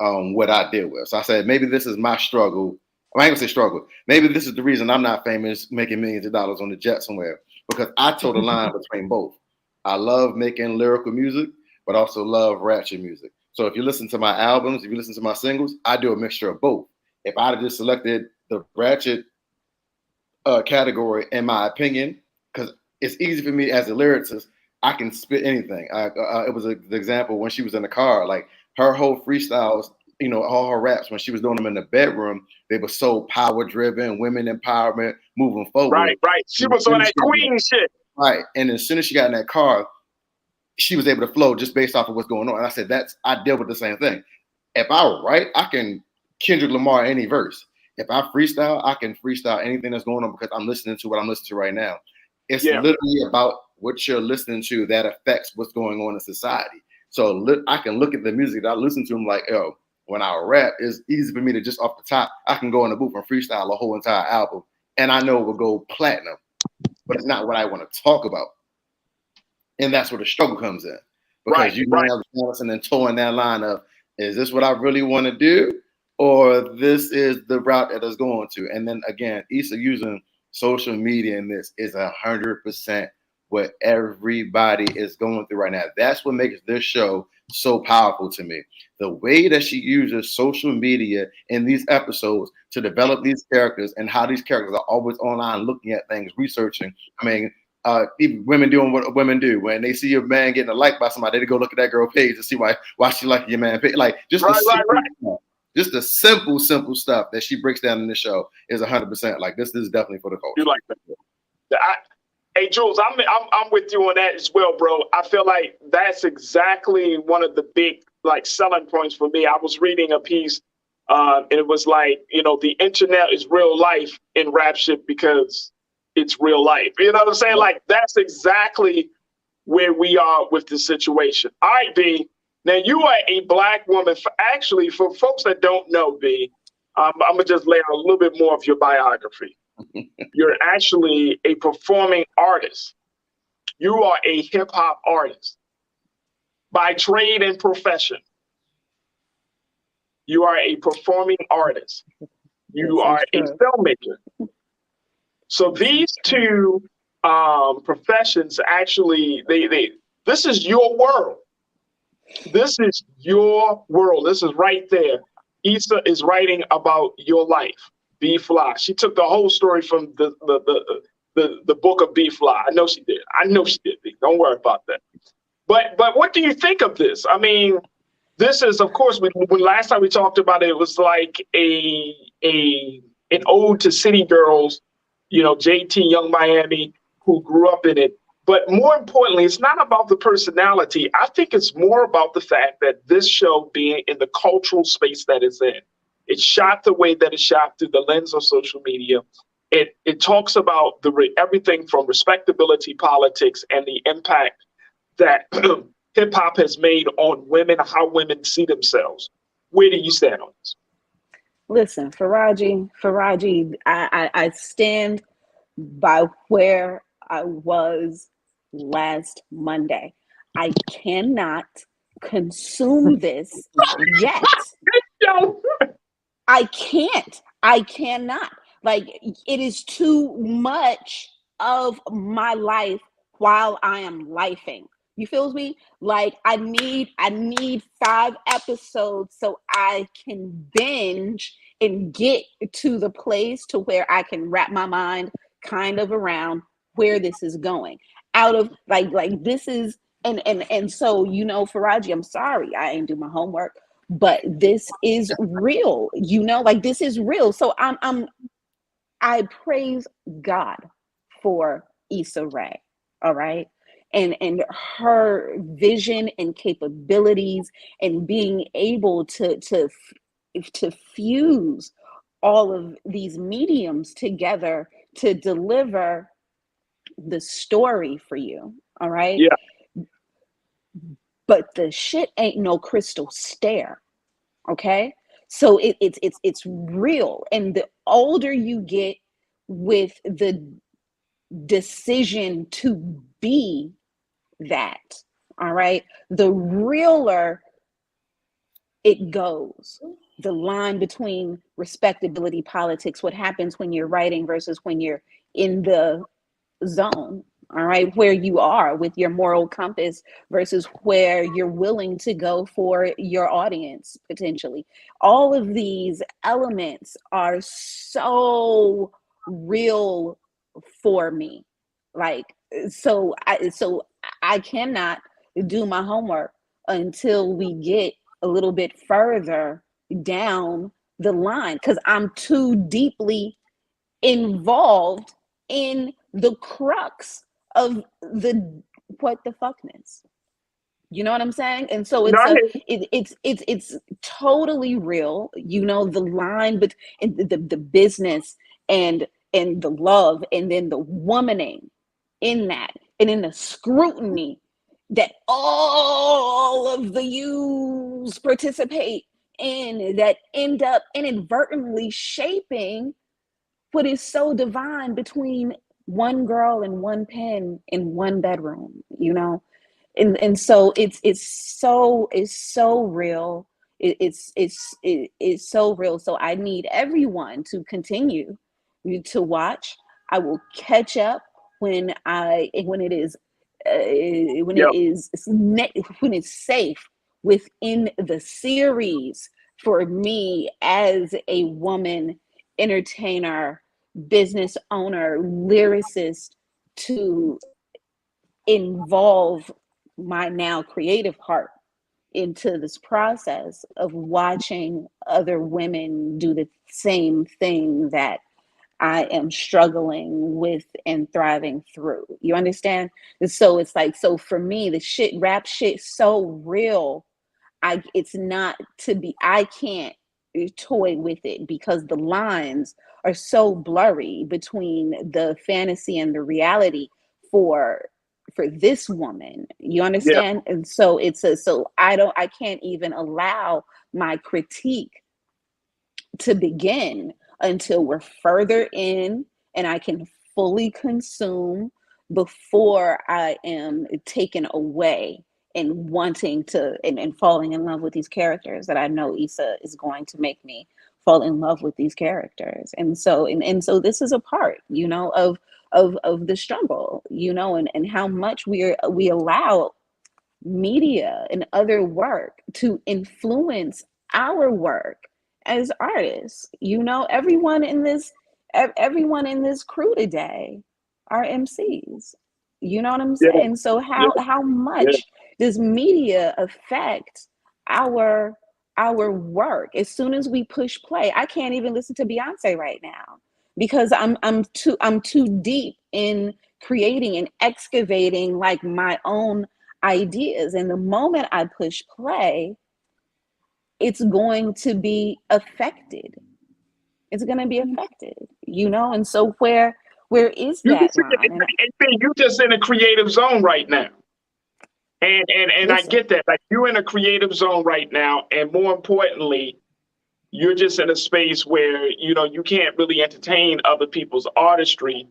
what I deal with. So I said, maybe this is my struggle. I ain't gonna say struggle. Maybe this is the reason I'm not famous, making millions of dollars on the jet somewhere, because I toe the line between both. I love making lyrical music, but also love ratchet music. So if you listen to my albums, if you listen to my singles, I do a mixture of both. If I'd have just selected the ratchet category, in my opinion, because it's easy for me as a lyricist, I can spit anything. It was the example when she was in the car, like her whole freestyles, you know, all her raps, when she was doing them in the bedroom, they were so power driven, women empowerment, moving forward. Right. She was on that queen shit. Right. And as soon as she got in that car, she was able to flow just based off of what's going on. And I said, I deal with the same thing. If I write, I can Kendrick Lamar any verse. If I freestyle, I can freestyle anything that's going on because I'm listening to what I'm listening to right now. It's literally about what you're listening to that affects what's going on in society. So I can look at the music that I listen to. I'm like, yo, when I rap, it's easy for me to just off the top, I can go in the booth and freestyle a whole entire album, and I know it will go platinum. But it's not what I want to talk about, and that's where the struggle comes in, because you might have balancing and towing that line of, is this what I really want to do, or this is the route that it's going to? And then again, Issa using social media in this is 100% what everybody is going through right now. That's what makes this show so powerful to me. The way that she uses social media in these episodes to develop these characters, and how these characters are always online looking at things, researching. I mean, even women doing what women do. When they see a man getting a like by somebody, they go look at that girl page to see why she liking your man page. Like just just the simple stuff that she breaks down in the show is 100%. Like this is definitely for the culture. You like that? Hey Jules, I'm with you on that as well, bro. I feel like that's exactly one of the big selling points for me. I was reading a piece, and it was like, the internet is real life in rap shit because it's real life. You know what I'm saying? Like that's exactly where we are with the situation. All right, B. Now you are a Black woman. For folks that don't know, B, I'm gonna just lay out a little bit more of your biography. You're actually a performing artist. You are a hip hop artist by trade and profession. You are a performing artist. You are a filmmaker. So these two professions actually, this is your world. This is your world. This is right there. Issa is writing about your life. B Fly. She took the whole story from the book of B Fly. I know she did. B. Don't worry about that. But what do you think of this? I mean, this is, of course, when last time we talked about it, it was like an ode to city girls, JT, Young Miami, who grew up in it. But more importantly, it's not about the personality. I think it's more about the fact that this show being in the cultural space that it's in. It's shot the way that it's shot through the lens of social media. It talks about everything from respectability politics and the impact that hip hop has made on women, how women see themselves. Where do you stand on this? Listen, Farajii, I stand by where I was last Monday. I cannot consume this yet. I cannot. Like, it is too much of my life while I am lifing. You feel me? Like I need 5 episodes so I can binge and get to the place to where I can wrap my mind kind of around where this is going. Out of like this is and so Farajii, I'm sorry I ain't do my homework. But this is real, this is real. So I praise God for Issa Rae, all right, and her vision and capabilities, and being able to fuse all of these mediums together to deliver the story for you, all right. Yeah. But the shit ain't no crystal stair, okay? So it's real. And the older you get with the decision to be that, all right, the realer it goes. The line between respectability politics, what happens when you're writing versus when you're in the zone, all right, where you are with your moral compass versus where you're willing to go for your audience potentially. All of these elements are so real for me. Like, so I cannot do my homework until we get a little bit further down the line, because I'm too deeply involved in the crux of the what the fuckness. You know what I'm saying? And so it's totally real. The line between the business and the love, and then the womaning in that, and in the scrutiny that all of the yous participate in, that end up inadvertently shaping what is so divine between one girl and one pen in one bedroom, you know? And so it's so real. It's so real. So I need everyone to continue to watch. I will catch up when it is Yep. when it's safe within the series for me as a woman entertainer, business owner, lyricist, to involve my now creative heart into this process of watching other women do the same thing that I am struggling with and thriving through. You understand? And so it's like, so for me, the rap shit so real. It's not to be, I can't toy with it because the lines are so blurry between the fantasy and the reality for this woman. You Yeah. understand? And so I can't even allow my critique to begin until we're further in and I can fully consume before I am taken away and wanting to and falling in love with these characters that I know Issa is going to make me fall in love with these characters. And so this is a part, you know, of the struggle, you know, and how much we allow media and other work to influence our work as artists. You know, everyone in this crew today are MCs. You know what I'm Yeah. saying? So Yeah. how Yeah. much does media affect our work? As soon as we push play, I can't even listen to Beyonce right now because I'm too deep in creating and excavating like my own ideas. And the moment I push play, it's going to be affected. It's going to be affected, you know? And so where is You that just line? And you just in a creative zone right now. And I listen, get that. Like you're in a creative zone right now. And more importantly, you're just in a space where, you know, you can't really entertain other people's artistry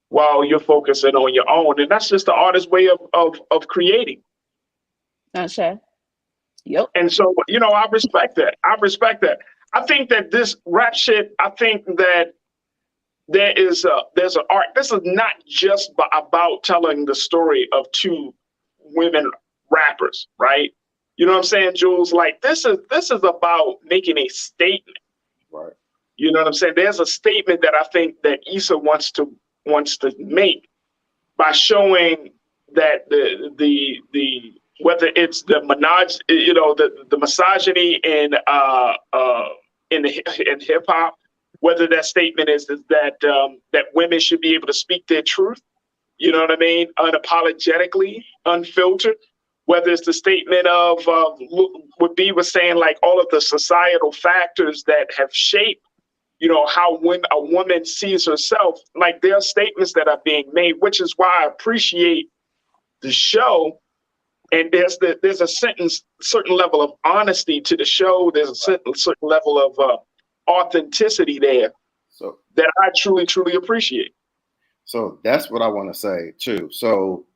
while you're focusing on your own. And that's just the artist's way of creating. not sure. Yep. And so, you know, I respect that. I respect that. I think that this rap shit, I think that there's an art. This is not just about telling the story of two women rappers, right? You know what I'm saying, Jules? Like this is about making a statement. Right. You know what I'm saying? There's a statement that I think that Issa wants to make by showing that the whether it's the the misogyny in hip hop, whether that statement is that that women should be able to speak their truth, you know what I mean, unapologetically, unfiltered. Whether it's the statement of what B was saying, like all of the societal factors that have shaped, you know, how when a woman sees herself, like there are statements that are being made, which is why I appreciate the show. And there's a certain level of honesty to the show. There's a certain level of authenticity there So that I truly, truly appreciate. So that's what I want to say too. So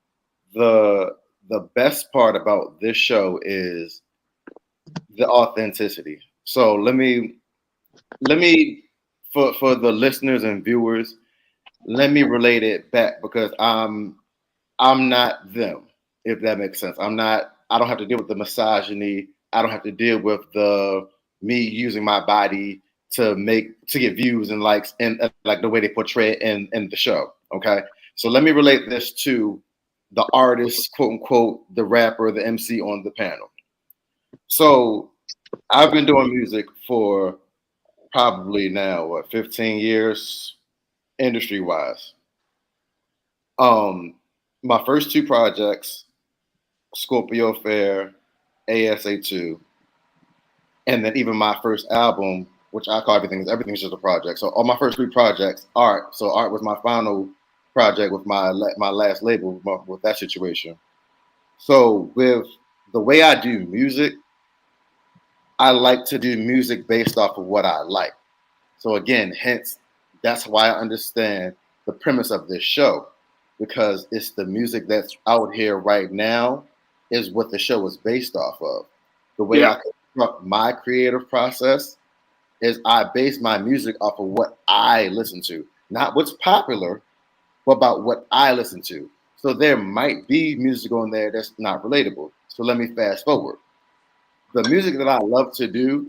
the best part about this show is the authenticity. So let me for the listeners and viewers, let me relate it back because I'm not them, if that makes sense. I don't have to deal with the misogyny. I don't have to deal with the me using my body to get views and likes and like the way they portray it in the show. Okay. So let me relate this to the artist, quote unquote, the rapper, the MC on the panel. So I've been doing music for probably now 15 years industry wise. My first two projects, Scorpio Fair, ASA2, and then even my first album, which I call everything's just a project. So all my first three projects, Art. So Art was my final project with my last label with that situation. So with the way I do music, I like to do music based off of what I like. So again, hence, that's why I understand the premise of this show, because it's the music that's out here right now is what the show is based off of. The way I construct my creative process is I base my music off of what I listen to, not what's popular, but about what I listen to. So there might be music on there that's not relatable. So let me fast forward. The music that I love to do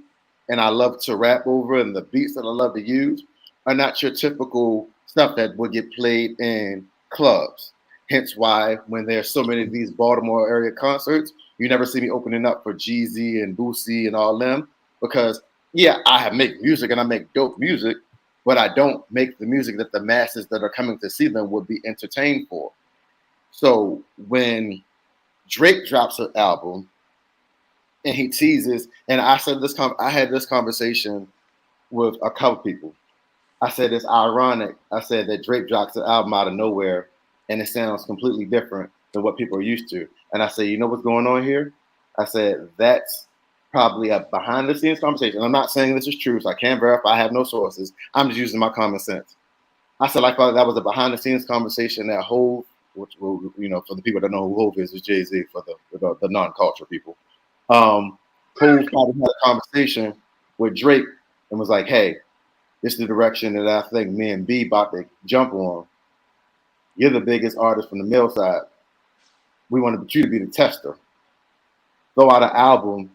and I love to rap over and the beats that I love to use are not your typical stuff that would get played in clubs. Hence why when there's so many of these Baltimore area concerts, you never see me opening up for Jeezy and Boosie and all them, because yeah, I make music and I make dope music, but I don't make the music that the masses that are coming to see them would be entertained for. So when Drake drops an album and he teases, and I said this, I had this conversation with a couple people. I said it's ironic. I said that Drake drops an album out of nowhere, and it sounds completely different than what people are used to. And I said, you know what's going on here? I said that's probably a behind the scenes conversation. I'm not saying this is true, so I can't verify. I have no sources. I'm just using my common sense. I said I thought that was a behind the scenes conversation that Hove, which you know, for the people that know who Hove is Jay-Z, for the non-culture people. Hove probably had a conversation with Drake and was like, hey, this is the direction that I think me and B about to jump on. You're the biggest artist from the male side. We want you to be the tester. Throw out an album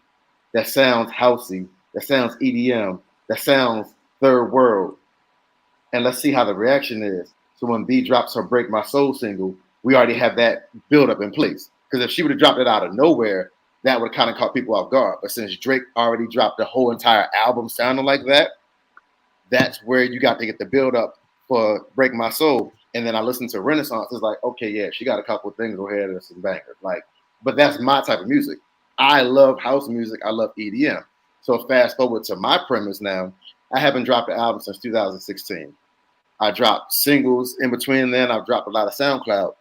that sounds housey, that sounds EDM, that sounds third world, and let's see how the reaction is. So when B drops her Break My Soul single, we already have that build up in place. Because if she would have dropped it out of nowhere, that would kind of caught people off guard. But since Drake already dropped the whole entire album sounding like that, that's where you got to get the build up for Break My Soul. And then I listened to Renaissance. It's like, okay, yeah, she got a couple of things over here that's some bangers. Like, but that's my type of music. I love house music. I love EDM. So fast forward to my premise now. I haven't dropped an album since 2016. I dropped singles in between then. I've dropped a lot of SoundCloud.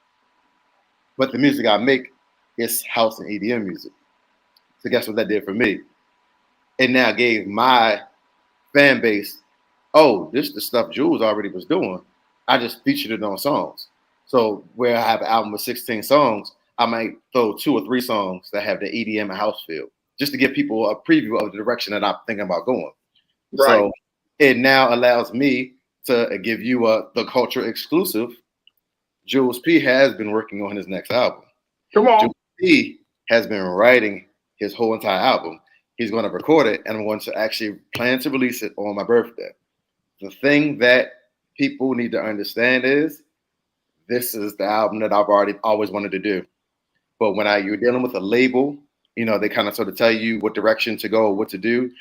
But the music I make is house and EDM music. So guess what that did for me? It now gave my fan base, oh, this is the stuff Jules already was doing. I just featured it on songs. So where I have an album with 16 songs, I might throw 2 or 3 songs that have the EDM and house feel, just to give people a preview of the direction that I'm thinking about going. Right. So it now allows me to give you the culture exclusive. Jules P has been working on his next album. Come on. Jules P has been writing his whole entire album. He's going to record it, and I'm going to actually plan to release it on my birthday. The thing that people need to understand is this is the album that I've always wanted to do. But when you're dealing with a label, you know, they kind of sort of tell you what direction to go, what to do.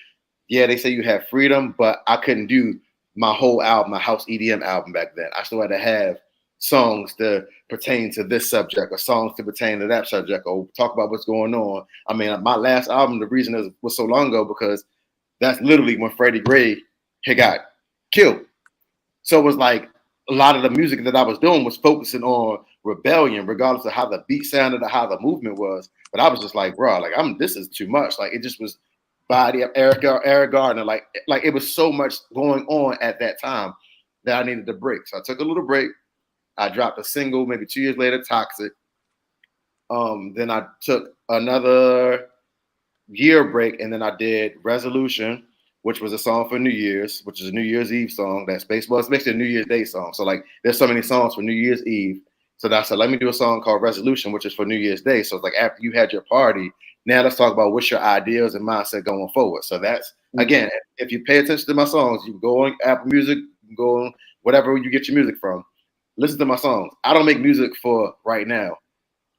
Yeah, they say you have freedom, but I couldn't do my whole album, my house EDM album back then. I still had to have songs to pertain to this subject or songs to pertain to that subject or talk about what's going on. I mean, my last album, the reason it was so long ago, because that's literally when Freddie Gray had got killed. So it was like a lot of the music that I was doing was focusing on rebellion, regardless of how the beat sounded or how the movement was. But I was just like, bro, like this is too much. Like it just was body of Eric Gardner. Like it was so much going on at that time that I needed to break. So I took a little break. I dropped a single maybe 2 years later, Toxic. Then I took another year break, and then I did Resolution, which was a song for New Year's, which is a New Year's Eve song. That's basically it's basically a New Year's Day song. So like there's so many songs for New Year's Eve. So I said, let me do a song called Resolution, which is for New Year's Day. So it's like after you had your party, now let's talk about what's your ideas and mindset going forward. So that's, again, if you pay attention to my songs, you can go on Apple Music, you can go on whatever you get your music from. Listen to my songs. I don't make music for right now.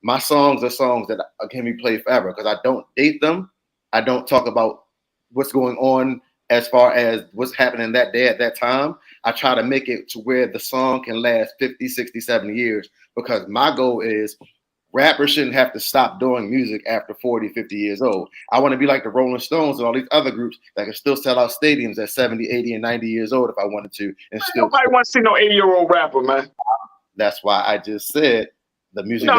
My songs are songs that can be played forever because I don't date them. I don't talk about what's going on as far as what's happening that day at that time. I try to make it to where the song can last 50, 60, 70 years because my goal is rappers shouldn't have to stop doing music after 40, 50 years old. I want to be like the Rolling Stones and all these other groups that can still sell out stadiums at 70, 80, and 90 years old if I wanted to. And still, nobody wants to see no 80-year-old rapper, man. That's why I just said the music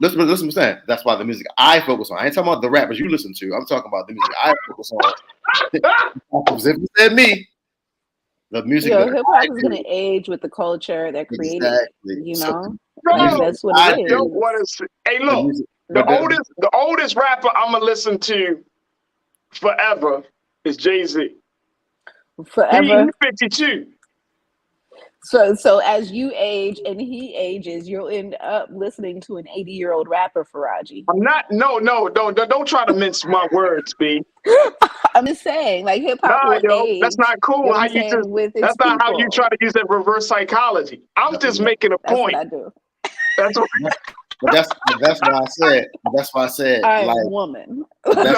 listen to what I'm saying. That's why the music I focus on. I ain't talking about the rappers you listen to. I'm talking about the music I focus on. If you said me, the music Yo, that hip I hop is do. gonna age with the culture that created Exactly. it. You So know, the music that's what I it do. is. Hey, look, music, the oldest rapper I'm gonna listen to forever is Jay-Z. Forever. He's 52. So as you age and he ages, you'll end up listening to an 80-year-old rapper, Farajii. I'm not. No, don't try to mince my words, B. I'm just saying, like hip hop Nah, will yo, that's age. not cool. You know what How I'm you saying just? with its That's not how you people. try to use that reverse psychology. I'm just making a That's point. what I do. That's what. But that's why I said. That's why I said. I'm like a woman. that's as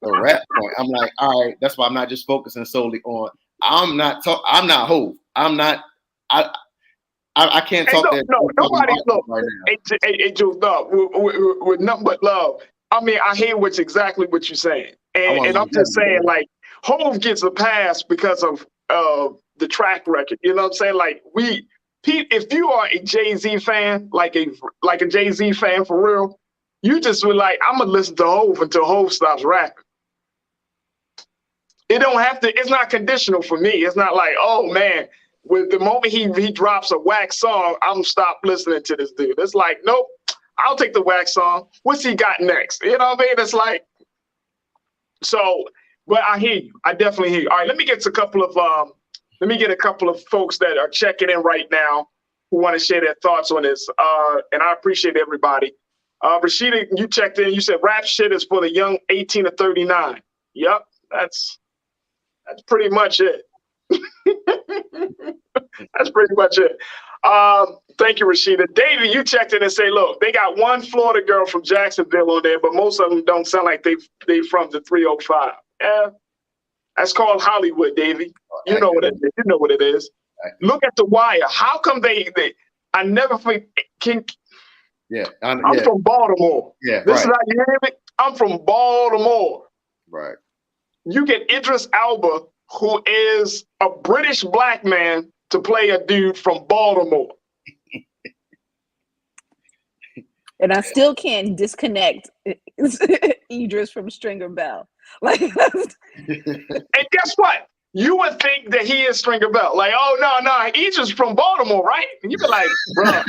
the rap point. I'm like, all right. That's why I'm not just focusing solely on. I'm not Hov. I'm not. I can't talk that. No, nobody look. Right now. Hey, Joe, with nothing but love. I mean, I hear exactly what you're saying, and I'm just saying, like, Hov gets a pass because of the track record. You know what I'm saying? Like, if you are a Jay-Z fan, like a Jay-Z fan for real, you just were like, I'm gonna listen to Hov until Hov stops rapping. It don't have to. It's not conditional for me. It's not like, oh man, with the moment he drops a whack song, I'm stop listening to this dude. It's like, nope, I'll take the whack song. What's he got next? You know what I mean? It's like, so. But I hear you. I definitely hear you. All right, let me get a couple of folks that are checking in right now who want to share their thoughts on this. And I appreciate everybody. Rashida, you checked in. You said rap shit is for the young 18 to 39. Yep, that's pretty much it. That's pretty much it. Thank you, Rashida. Davey, you checked in and say, look, they got one Florida girl from Jacksonville on there, but most of them don't sound like they from the 305. Yeah, that's called Hollywood, Davey. You know what it is. You know what it is. Look at The Wire. How come I never think I'm from Baltimore. Yeah, this is how you hear me. I'm from Baltimore. Right. You get Idris Elba, who is a British black man, to play a dude from Baltimore. And I still can't disconnect Idris from Stringer Bell. Like, and guess what? You would think that he is Stringer Bell. Like, oh no, Idris from Baltimore, right? And you'd be like, bro,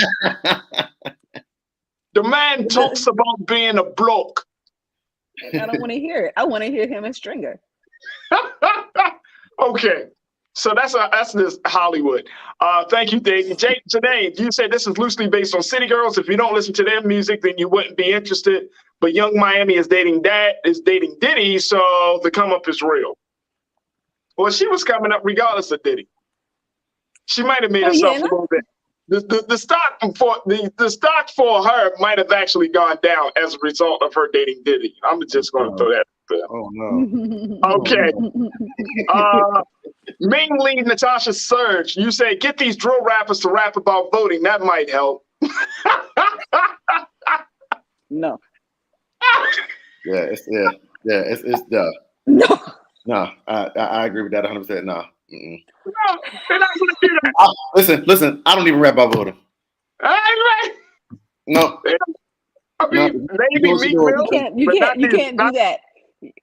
the man talks about being a bloke. I don't want to hear it. I want to hear him as Stringer. Okay. So that's this Hollywood. Thank you, Dave. Jake, today you said this is loosely based on City Girls. If you don't listen to their music, then you wouldn't be interested. But Young Miami is dating Diddy, so the come up is real. Well, she was coming up regardless of Diddy. She might have made herself a little bit. The stock for her might have actually gone down as a result of her dating Diddy. I'm just going to throw that. Oh no. Okay. Ming Lee, Natasha Surge, you say get these drill rappers to rap about voting. That might help. No. It's dumb. No, I agree with that 100%. No. Mm-mm. No, they're not going to do that. Listen. I don't even rap about voting. Right. No. I mean, maybe Meek Mill. You can't do that.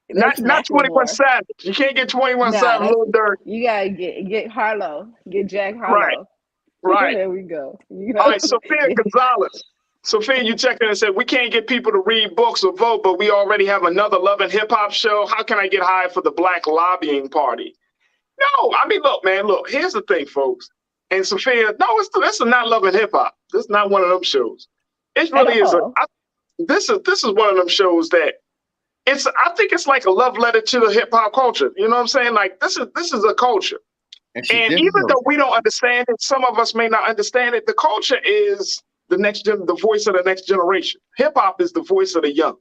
Not 21 Savage. You can't get 21 Savage. Little Dirk. You gotta get Harlow. Get Jack Harlow. Right. There we go. All right, Sophia Gonzalez. Sophia, you checked in and said, we can't get people to read books or vote, but we already have another Love and Hip Hop show. How can I get hired for the Black Lobbying Party? No, I mean, look, here's the thing, folks. And Sophia, no, this is not Love and Hip Hop. This is not one of them shows. It really is. This is one of them shows that I think it's like a love letter to the hip hop culture. You know what I'm saying? Like this is a culture. And even though we don't understand it, some of us may not understand it. The culture is the voice of the next generation. Hip hop is the voice of the young.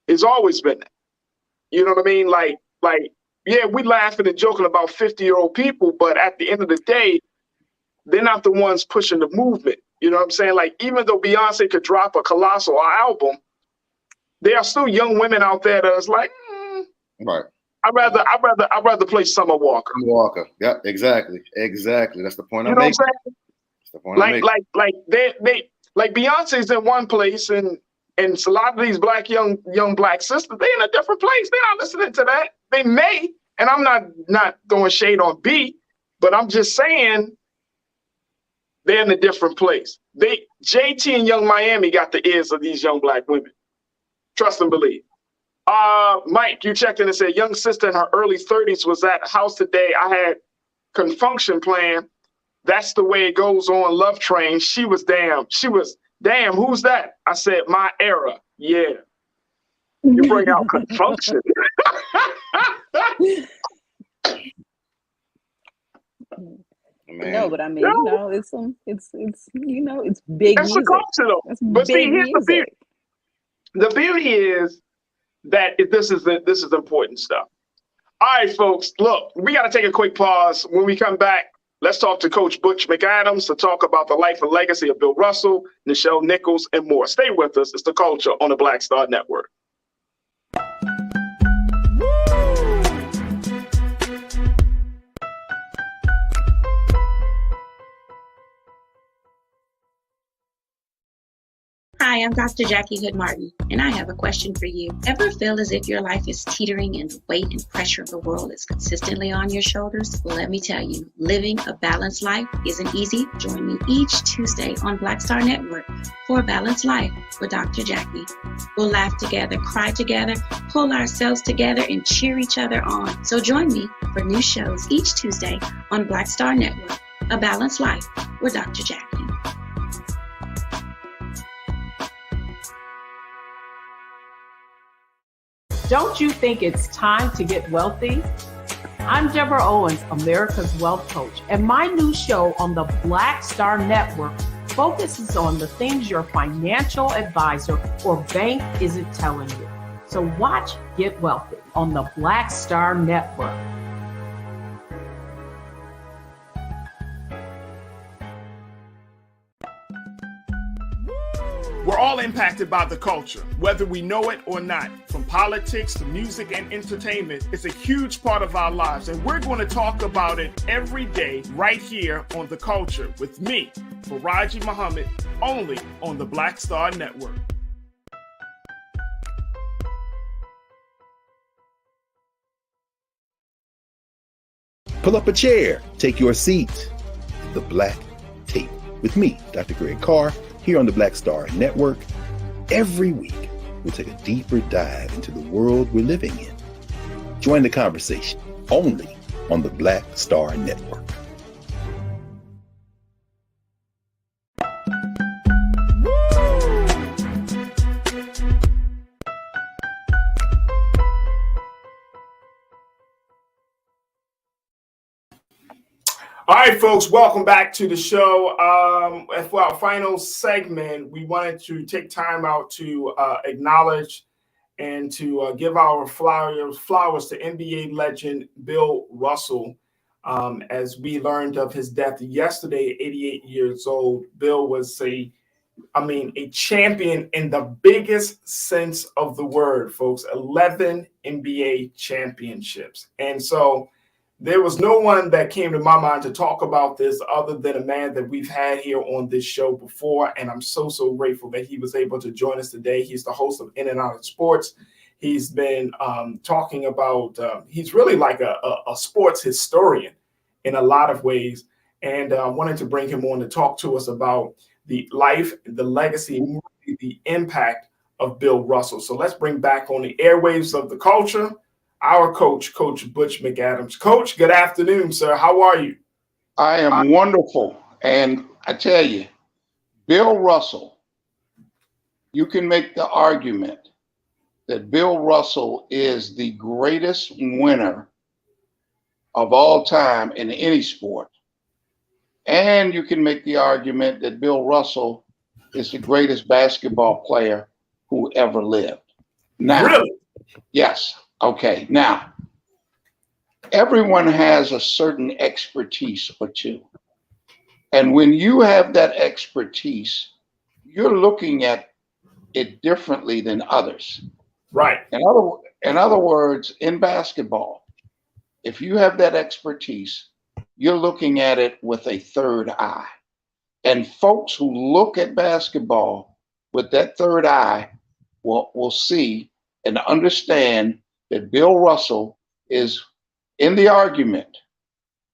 It's always been that. You know what I mean? Like, yeah, we laughing and joking about 50-year-old people, but at the end of the day, they're not the ones pushing the movement. You know what I'm saying? Like, even though Beyonce could drop a colossal album, there are still young women out there that is like, right. I'd rather play Summer Walker. Summer Walker. Yep, exactly. That's the point I'm making. That's the point I'm making. Like Like Beyonce's in one place, and a lot of these young black sisters, they in a different place. They're not listening to that. They may, and I'm not throwing shade on B, but I'm just saying they're in a different place. JT and Young Miami got the ears of these young black women. Trust and believe. Mike, you checked in and said, young sister in her early 30s was at house today. I had confunction plan. That's the way it goes on Love Train. She was damn. Who's that? I said, my era. Yeah. You bring out confunction. Man. No, but I mean, it's big music. It's a culture, though. That's but see, here's music. the beauty. The beauty is that this is important stuff. All right, folks, look, we got to take a quick pause. When we come back, let's talk to Coach Butch McAdams to talk about the life and legacy of Bill Russell, Nichelle Nichols, and more. Stay with us. It's The Culture on the Black Star Network. Hi, I'm Dr. Jackie Hood Martin, and I have a question for you. Ever feel as if your life is teetering and the weight and pressure of the world is consistently on your shoulders? Well, let me tell you, living a balanced life isn't easy. Join me each Tuesday on Black Star Network for A Balanced Life with Dr. Jackie. We'll laugh together, cry together, pull ourselves together, and cheer each other on. So join me for new shows each Tuesday on Black Star Network, A Balanced Life with Dr. Jackie. Don't you think it's time to get wealthy? I'm Deborah Owens, America's Wealth Coach, and my new show on the Black Star Network focuses on the things your financial advisor or bank isn't telling you. So watch Get Wealthy on the Black Star Network. We're all impacted by the culture, whether we know it or not. From politics to music and entertainment, it's a huge part of our lives, and we're going to talk about it every day right here on The Culture with me, Farajii Muhammad, only on the Black Star Network. Pull up a chair, take your seat. The Black Tape with me, Dr. Greg Carr, here on the Black Star Network. Every week, we'll take a deeper dive into the world we're living in. Join the conversation only on the Black Star Network. All right, folks, welcome back to the show. For our final segment, we wanted to take time out to acknowledge and to give our flowers to NBA legend Bill Russell. As we learned of his death yesterday, 88 years old. Bill was a champion in the biggest sense of the word, folks. 11 NBA championships. And so there was no one that came to my mind to talk about this other than a man that we've had here on this show before. And I'm so grateful that he was able to join us today. He's the host of In and Out of Sports. He's been talking about, he's really like a sports historian in a lot of ways. And I wanted to bring him on to talk to us about the life, the legacy, the impact of Bill Russell. So let's bring back on the airwaves of the culture our coach, Coach Butch McAdams. Coach, good afternoon, sir. How are you? I am wonderful. And I tell you, Bill Russell, you can make the argument that Bill Russell is the greatest winner of all time in any sport. And you can make the argument that Bill Russell is the greatest basketball player who ever lived. Now, really? Yes. Okay, now, everyone has a certain expertise or two. And when you have that expertise, you're looking at it differently than others. Right. In other words, in basketball, if you have that expertise, you're looking at it with a third eye. And folks who look at basketball with that third eye will see and understand that Bill Russell is in the argument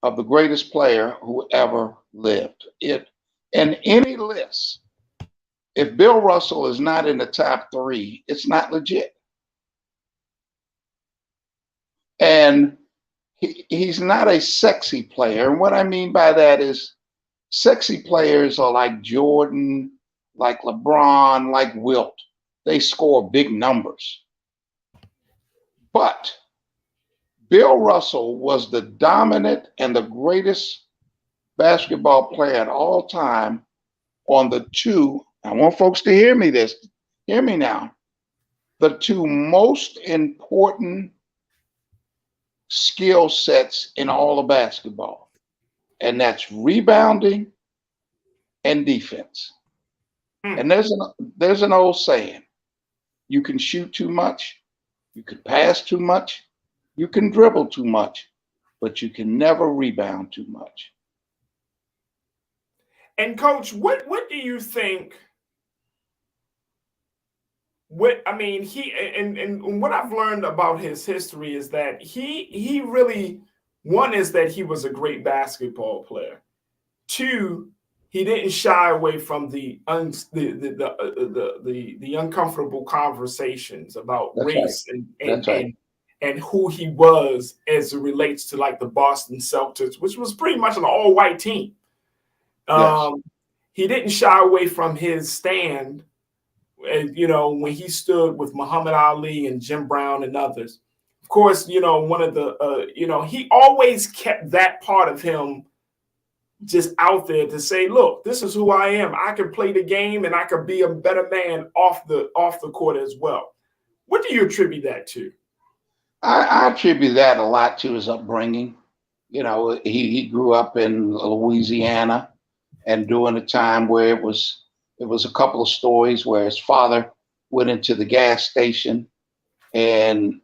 of the greatest player who ever lived. In any list, if Bill Russell is not in the top 3, it's not legit. And he's not a sexy player. And what I mean by that is sexy players are like Jordan, like LeBron, like Wilt. They score big numbers. But Bill Russell was the dominant and the greatest basketball player at all time on the two, I want folks to hear me now, the two most important skill sets in all of basketball, and that's rebounding and defense. And there's an old saying: you can shoot too much, you can pass too much, you can dribble too much, but you can never rebound too much. And Coach, what do you think? What I mean, he and what I've learned about his history is that he really, one is that he was a great basketball player. Two, he didn't shy away from the uncomfortable conversations about That's race right. and who he was as it relates to like the Boston Celtics, which was pretty much an all-white team. Yes. He didn't shy away from his stand, when he stood with Muhammad Ali and Jim Brown and others. Of course, one of the, he always kept that part of him just out there to say, look, this is who I am. I can play the game and I can be a better man off the court as well. What do you attribute that to? I attribute that a lot to his upbringing. He grew up in Louisiana, and during a time where it was a couple of stories where his father went into the gas station and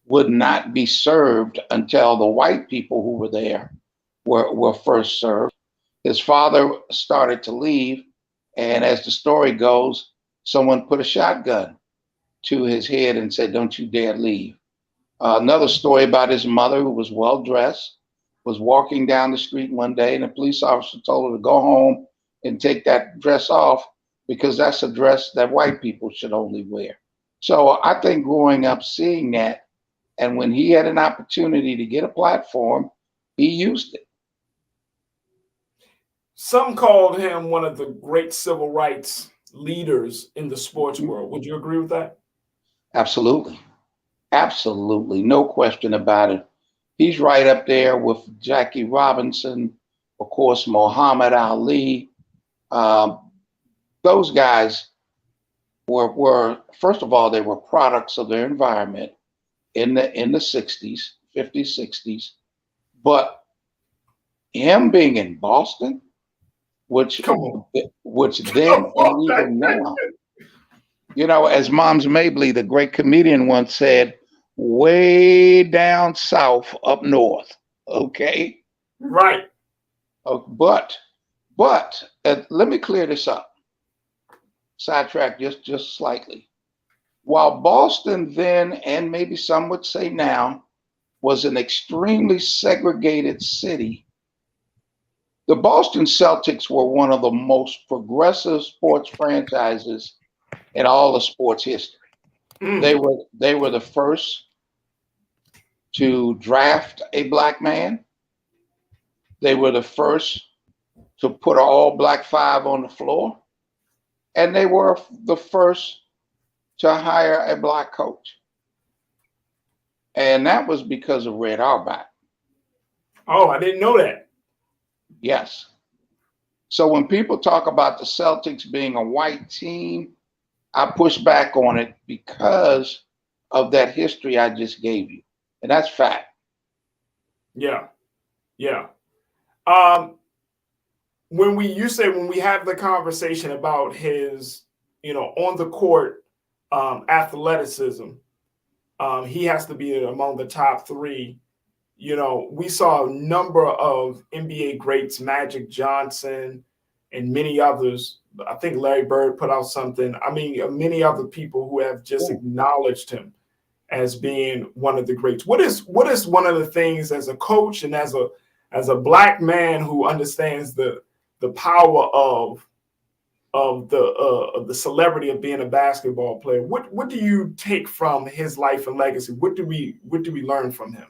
would not be served until the white people who were there were first served. His father started to leave, and as the story goes, someone put a shotgun to his head and said, "Don't you dare leave." Another story about his mother, who was well dressed, was walking down the street one day, and a police officer told her to go home and take that dress off because that's a dress that white people should only wear. So I think growing up seeing that, and when he had an opportunity to get a platform, he used it. Some called him one of the great civil rights leaders in the sports world. Would you agree with that? Absolutely. Absolutely. No question about it. He's right up there with Jackie Robinson, of course, Muhammad Ali. Those guys were, first of all, they were products of their environment in the 60s, 50s, 60s. But him being in Boston, which then and even now, as Moms Mabley, the great comedian, once said, way down south up north. Okay. Right. But let me clear this up. Sidetrack just slightly. While Boston then, and maybe some would say now, was an extremely segregated city, the Boston Celtics were one of the most progressive sports franchises in all of sports history. They were the first to draft a black man. They were the first to put an all-black five on the floor. And they were the first to hire a black coach. And that was because of Red Auerbach. Oh, I didn't know that. Yes. So when people talk about the Celtics being a white team, I push back on it because of that history I just gave you. And that's fact. Yeah. Yeah. When we have the conversation about his, on the court athleticism, he has to be among the top 3. We saw a number of NBA greats, Magic Johnson, and many others. I think Larry Bird put out something. I mean, many other people who have just acknowledged him as being one of the greats. What is one of the things as a coach and as a black man who understands the power of the celebrity of being a basketball player? What do you take from his life and legacy? What do we learn from him?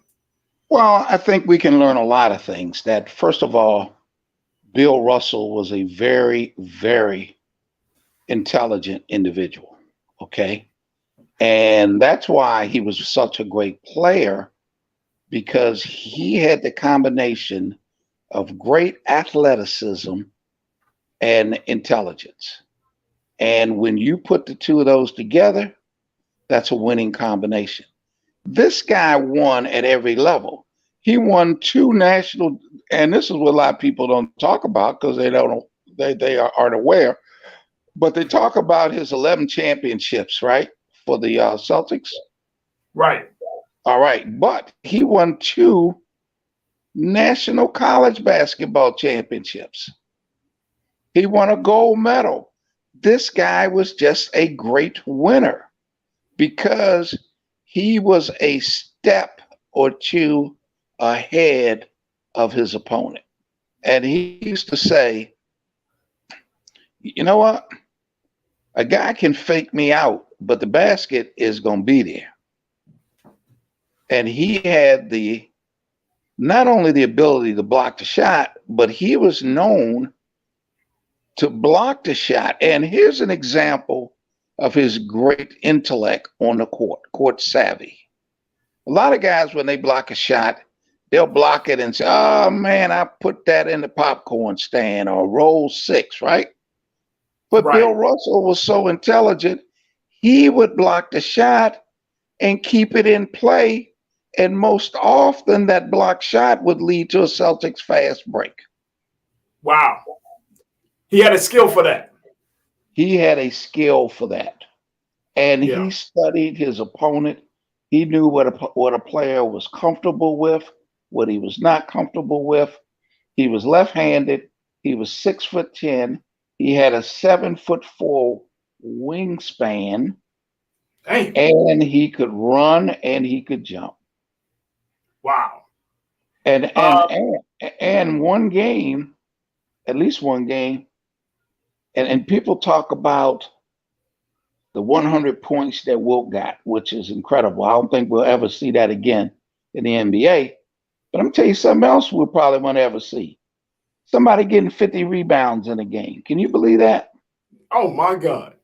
Well, I think we can learn a lot of things. That first of all, Bill Russell was a very, very intelligent individual. Okay. And that's why he was such a great player, because he had the combination of great athleticism and intelligence. And when you put the two of those together, that's a winning combination. This guy won at every level. He won 2 national, and this is what a lot of people don't talk about because they aren't aware, but they talk about his 11 championships, right, for the Celtics. Right. All right, but he won 2 national college basketball championships. He won a gold medal. This guy was just a great winner because he was a step or 2 ahead of his opponent. And he used to say, you know what? A guy can fake me out, but the basket is going to be there. And he had not only the ability to block the shot, but he was known to block the shot. And here's an example of his great intellect on the court savvy. A lot of guys, when they block a shot, they'll block it and say, oh man, I put that in the popcorn stand, or roll 6, right? But Right. Bill Russell was so intelligent, he would block the shot and keep it in play. And most often that blocked shot would lead to a Celtics fast break. Wow. He had a skill for that. He had a skill for that. And Yeah. he studied his opponent. He knew what a player was comfortable with, what he was not comfortable with. He was left-handed. He was 6'10". He had a 7'4" wingspan. Hey. And he could run and he could jump. Wow. And one game, at least one game, and people talk about the 100 points that Wilt got, which is incredible. I don't think we'll ever see that again in the NBA. But I'm gonna tell you something else we'll probably won't ever see. Somebody getting 50 rebounds in a game. Can you believe that? Oh my God.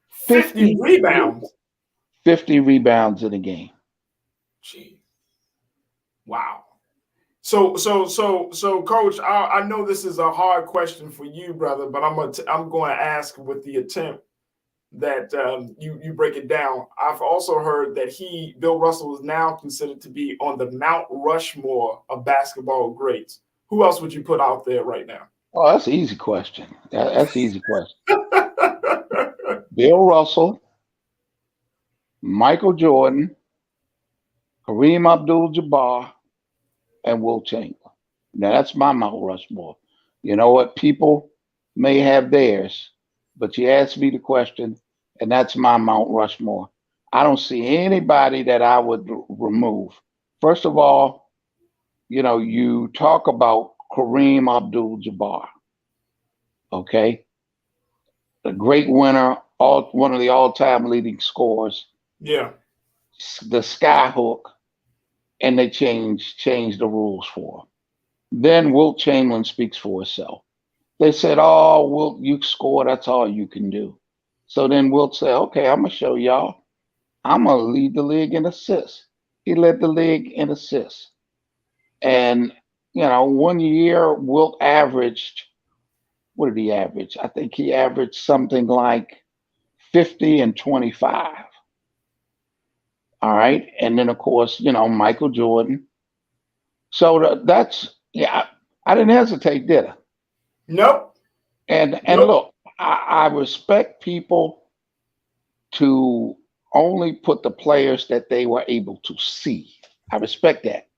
50 rebounds. 50 rebounds in a game. Gee. Wow. So, Coach, I know this is a hard question for you, brother, but I'm going to ask with the attempt that you break it down. I've also heard that Bill Russell, is now considered to be on the Mount Rushmore of basketball greats. Who else would you put out there right now? Oh, that's an easy question. That's an easy question. Bill Russell, Michael Jordan, Kareem Abdul-Jabbar, and Wilt Chamberlain. Now that's my Mount Rushmore. You know what? People may have theirs, but you asked me the question, and that's my Mount Rushmore. I don't see anybody that I would remove. First of all, you talk about Kareem Abdul-Jabbar, okay? A great winner, one of the all-time leading scorers. Yeah. The sky hook, and they changed the rules for him. Then Wilt Chamberlain speaks for itself. They said, oh, Wilt, you score, that's all you can do. So then Wilt said, okay, I'm going to show y'all. I'm going to lead the league in assists. He led the league in assists. And, 1 year, Wilt averaged, what did he average? I think he averaged something like 50 and 25. All right. And then, of course, Michael Jordan. So I didn't hesitate, did I? Nope. And look, I respect people to only put the players that they were able to see. I respect that.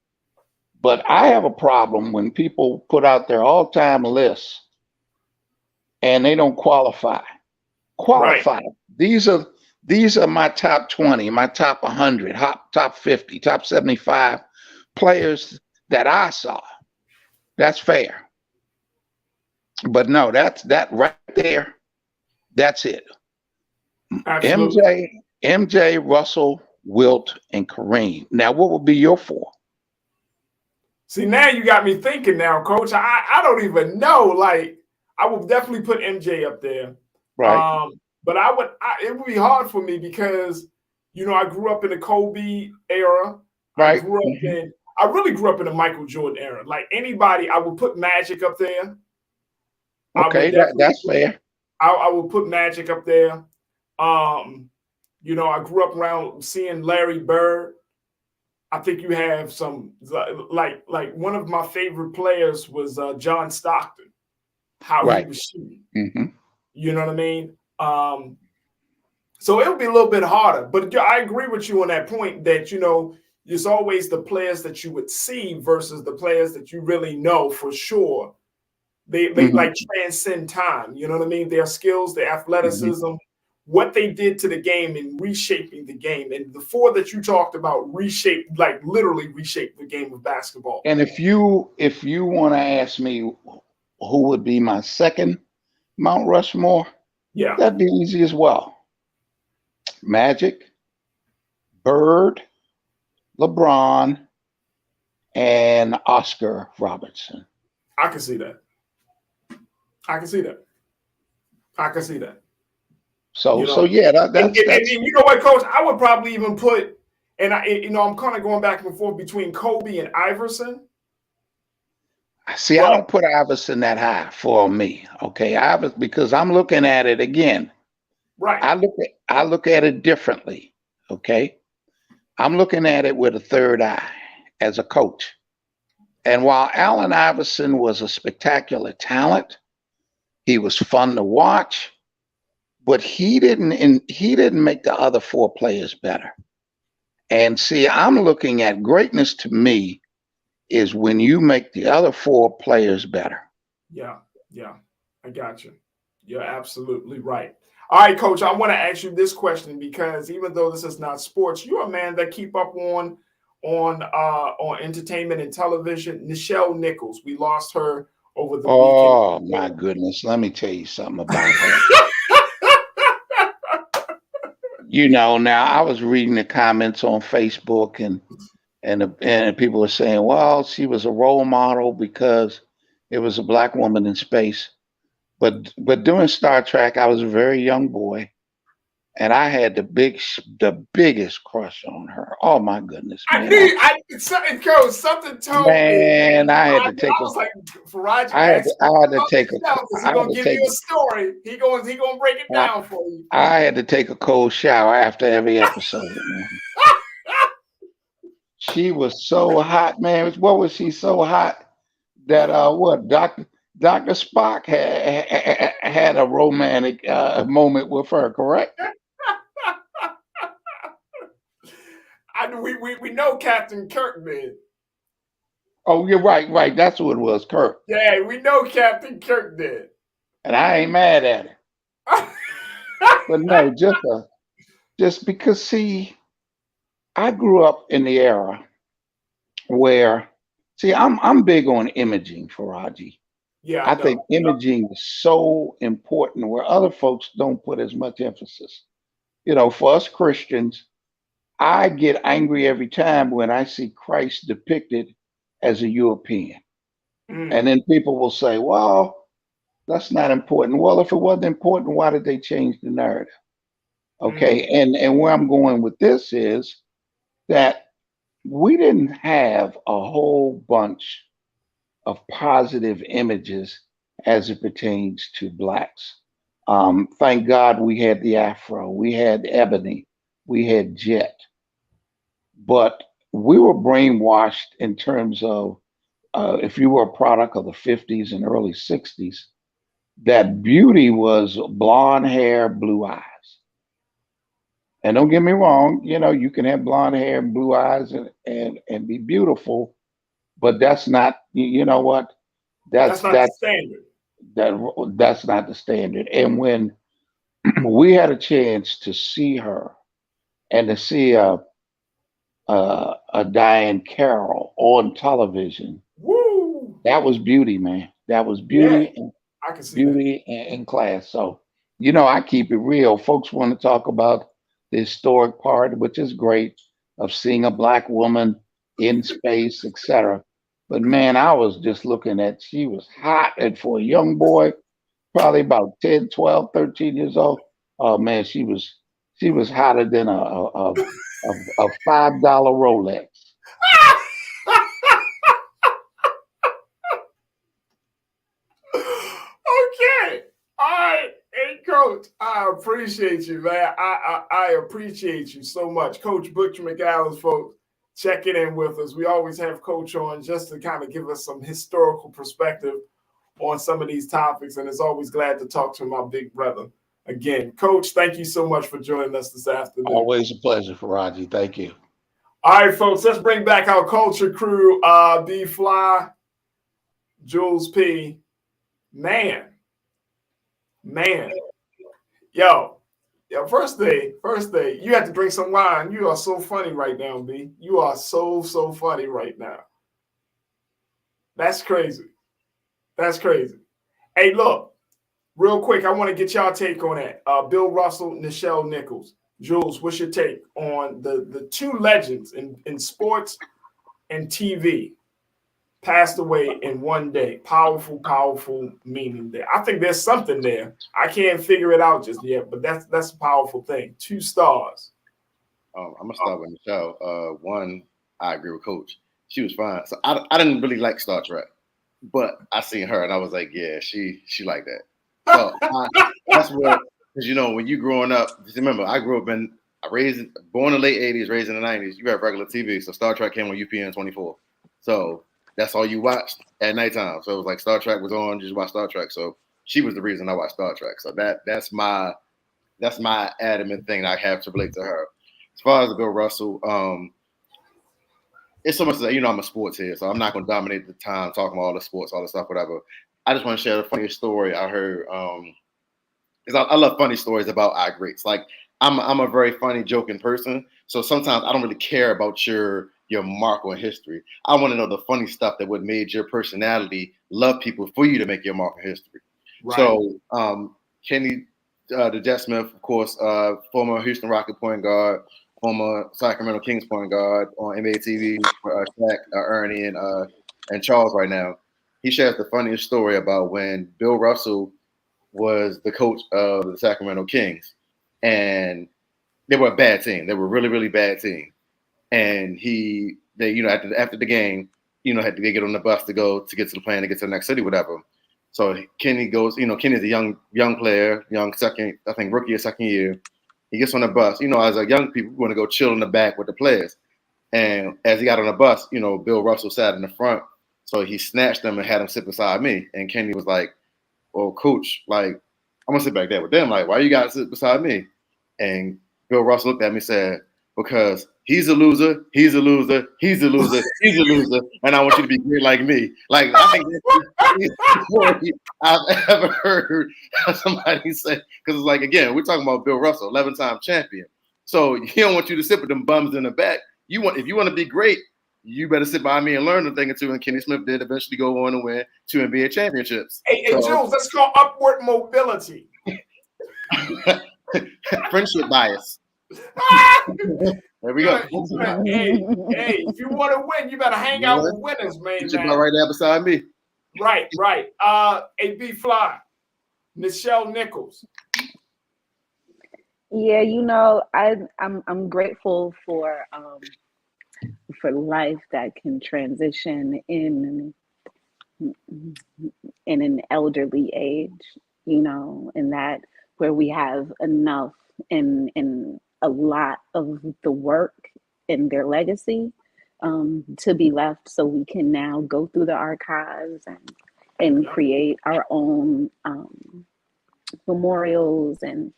But I have a problem when people put out their all-time lists and they don't qualify. Qualify. These are my top 20, my top 100, top 50, top 75 players that I saw. That's fair. But no, that right there. That's it. Absolutely. MJ, Russell, Wilt, and Kareem. Now, what would be your 4? See, now you got me thinking now, Coach. I don't even know. Like, I would definitely put MJ up there. Right. But it would be hard for me because, I grew up in the Kobe era. Right. I really grew up in the Michael Jordan era. Like anybody, I would put Magic up there. Okay, that's fair. I would put Magic up there. I grew up around seeing Larry Bird. I think you have some like one of my favorite players was John Stockton. How he was shooting. Mm-hmm. You know what I mean? So it'll be a little bit harder. But I agree with you on that point that, it's always the players that you would see versus the players that you really know for sure. They like transcend time. You know what I mean? Their skills, their athleticism, what they did to the game and reshaping the game. And the 4 that you talked about literally reshaped the game of basketball. And if you want to ask me who would be my second Mount Rushmore, that'd be easy as well. Magic, Bird, LeBron, and Oscar Robertson. I can see that. So yeah, that's and you know what, Coach? I would probably even put, and I'm kind of going back and forth between Kobe and Iverson. See, I don't put Iverson that high for me. Okay, because I'm looking at it again. Right. I look at it differently. Okay, I'm looking at it with a third eye as a coach. And while Allen Iverson was a spectacular talent, he was fun to watch, but he didn't make the other 4 players better. And see, I'm looking at greatness to me is when you make the other 4 players better. Yeah, I got you. You're absolutely right. All right, Coach, I want to ask you this question because even though this is not sports, you're a man that keep up on entertainment and television. Nichelle Nichols, we lost her over the weekend. Oh my goodness, let me tell you something about her. Now I was reading the comments on Facebook and people were saying, well, she was a role model because it was a Black woman in space. But during Star Trek, I was a very young boy, and I had the biggest crush on her. Oh my goodness, man! Something told me. Man, I had to take. I was like, Farajii. I had to take a. He's gonna give you a story. He gonna break it down for you. I had to take a cold shower after every episode. Man. She was so hot, man. What was she so hot that Dr. Spock had a romantic moment with her, correct? We know Captain Kirk did. Oh, you're right. That's who it was, Kirk. Yeah, we know Captain Kirk did. And I ain't mad at it. But no, just because, see, I grew up in the era where, see, I'm big on imaging, Farajii. Yeah, I think imaging is so important where other folks don't put as much emphasis. For us Christians, I get angry every time when I see Christ depicted as a European. And then people will say, well, that's not important. Well, if it wasn't important, why did they change the narrative? Okay. And where I'm going with this is that we didn't have a whole bunch of positive images as it pertains to Blacks. Thank God we had the Afro, we had Ebony, we had Jet. But we were brainwashed in terms of if you were a product of the 50s and early 60s, that beauty was blonde hair, blue eyes. And don't get me wrong, you can have blonde hair and blue eyes and be beautiful, but that's not, you know what? That's not the standard. That's not the standard. And when we had a chance to see her and to see a Diane Carroll on television, Woo! that was beauty, man. That was Yeah, beauty and I can see that. beauty and class. So, I keep it real. Folks want to talk about the historic part, which is great, of seeing a black woman in space, etc. But man, I was just looking at, she was hot. And for a young boy, probably about 10, 12, 13 years old, oh man, she was hotter than a $5 Rolex. Okay. All right. Hey, Coach, I appreciate you, man. I appreciate you so much. Coach Butch McAllis, folks, checking in with us. We always have Coach on just to kind of give us some historical perspective on some of these topics, and it's always glad to talk to my big brother. Again, Coach, thank you so much for joining us this afternoon. Always a pleasure, Farajii. Thank you. All right, folks, let's bring back our culture crew. B Fly, Jules P. Man. Yo, first day, you have to drink some wine. You are so funny right now, B. You are so funny right now. That's crazy. Hey, look, real quick, I want to get y'all take on that. Bill Russell, Nichelle Nichols. Jules, what's your take on the two legends in sports and TV passed away in one day? Powerful meaning there. I think there's something there. I can't figure it out just yet, but that's a powerful thing. Two stars. I'm gonna start with Michelle. One, I agree with Coach. She was fine. So I didn't really like Star Trek, but I seen her and I was like, yeah, she like that. So that's what, because when you growing up, just remember, I grew up born in the late '80s, raised in the '90s. You have regular TV, so Star Trek came on UPN 24. So that's all you watched at nighttime. So it was like Star Trek was on, you just watch Star Trek. So she was the reason I watched Star Trek. So that's my adamant thing that I have to relate to her. As far as Bill Russell, it's so much that I'm a sports head, so I'm not going to dominate the time talking about all the sports, all the stuff, whatever. I just want to share the funniest story I heard. Because I love funny stories about our greats. Like I'm a very funny, joking person, so sometimes I don't really care about your mark on history. I want to know the funny stuff that would made your personality love people for you to make your mark on history. Right. So Kenny, the Jet Smith, of course, former Houston Rocket point guard, former Sacramento Kings point guard on NBA TV for Shaq, Ernie, and Charles right now. He shares the funniest story about when Bill Russell was the coach of the Sacramento Kings, and they were a bad team. They were a really, really bad team. And after the game, had to get on the bus to get to the plane to get to the next city, whatever. So Kenny goes, Kenny's a young player, second, I think rookie or second year. He gets on the bus. As a young people, we want to go chill in the back with the players. And as he got on the bus, Bill Russell sat in the front. So he snatched them and had him sit beside me. And Kenny was like, well, coach, like, I'm going to sit back there with them. Like, why you got to sit beside me? And Bill Russell looked at me and said, because he's a loser, he's a loser, he's a loser, he's a loser, and I want you to be great like me. Like, I think that's the story I've ever heard somebody say. Because it's like, again, we're talking about Bill Russell, 11-time champion. So he don't want you to sit with them bums in the back. If you want to be great, you better sit by me and learn a thing or two. And Kenny Smith did eventually go on and win 2 NBA championships. Hey, Jules, that's called upward mobility. Friendship bias. There we go. Hey, if you want to win, you better hang out with winners, man. Just right there beside me. Right. AB Fly, Nichelle Nichols. Yeah, I'm grateful for life that can transition in an elderly age, and that where we have enough in a lot of the work and their legacy to be left, so we can now go through the archives and create our own memorials and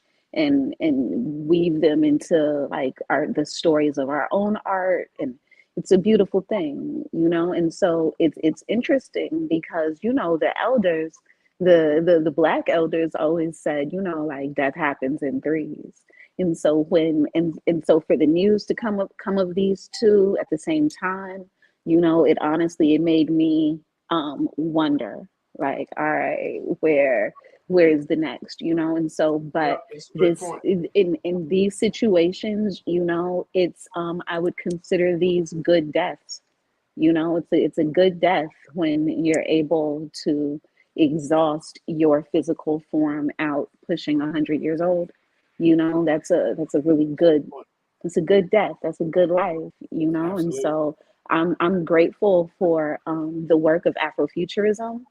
weave them into the stories of our own art, and it's a beautiful thing, and so it's interesting because the elders, the black elders always said, you know, like death happens in threes. And so and so for the news to come of these two at the same time, you know, it made me wonder, like, all right, where is the next, you know? And so, but it's a good this point. in these situations, you know, it's I would consider these good deaths. You know, it's a good death when you're able to exhaust your physical form out pushing 100 years old. You know, that's a really good, it's a good death. That's a good life, you know? And Absolutely. so I'm grateful for the work of Afrofuturism.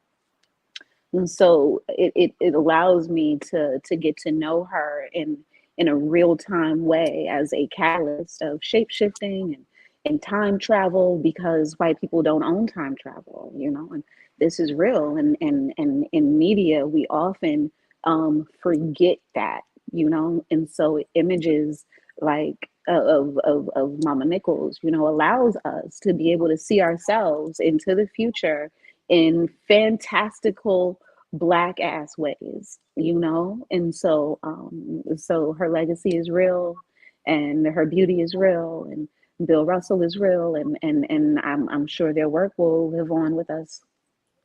And so it allows me to get to know her in a real time way as a catalyst of shape shifting and time travel, because white people don't own time travel, you know, and this is real. And in media, we often forget that, you know, and so images like of Mama Nichols, you know, allows us to be able to see ourselves into the future in fantastical black ass ways, you know? And so so her legacy is real and her beauty is real and Bill Russell is real and I'm sure their work will live on with us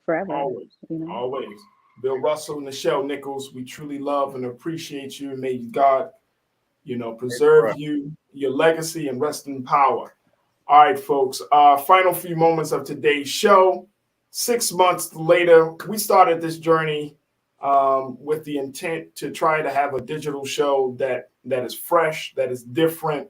forever, Always, you know? always. Bill Russell, Nichelle Nichols, we truly love and appreciate you, and may God, you know, preserve you, your legacy, and rest in power. All right, folks. Final few moments of today's show. 6 months later, we started this journey with the intent to try to have a digital show that is fresh, that is different,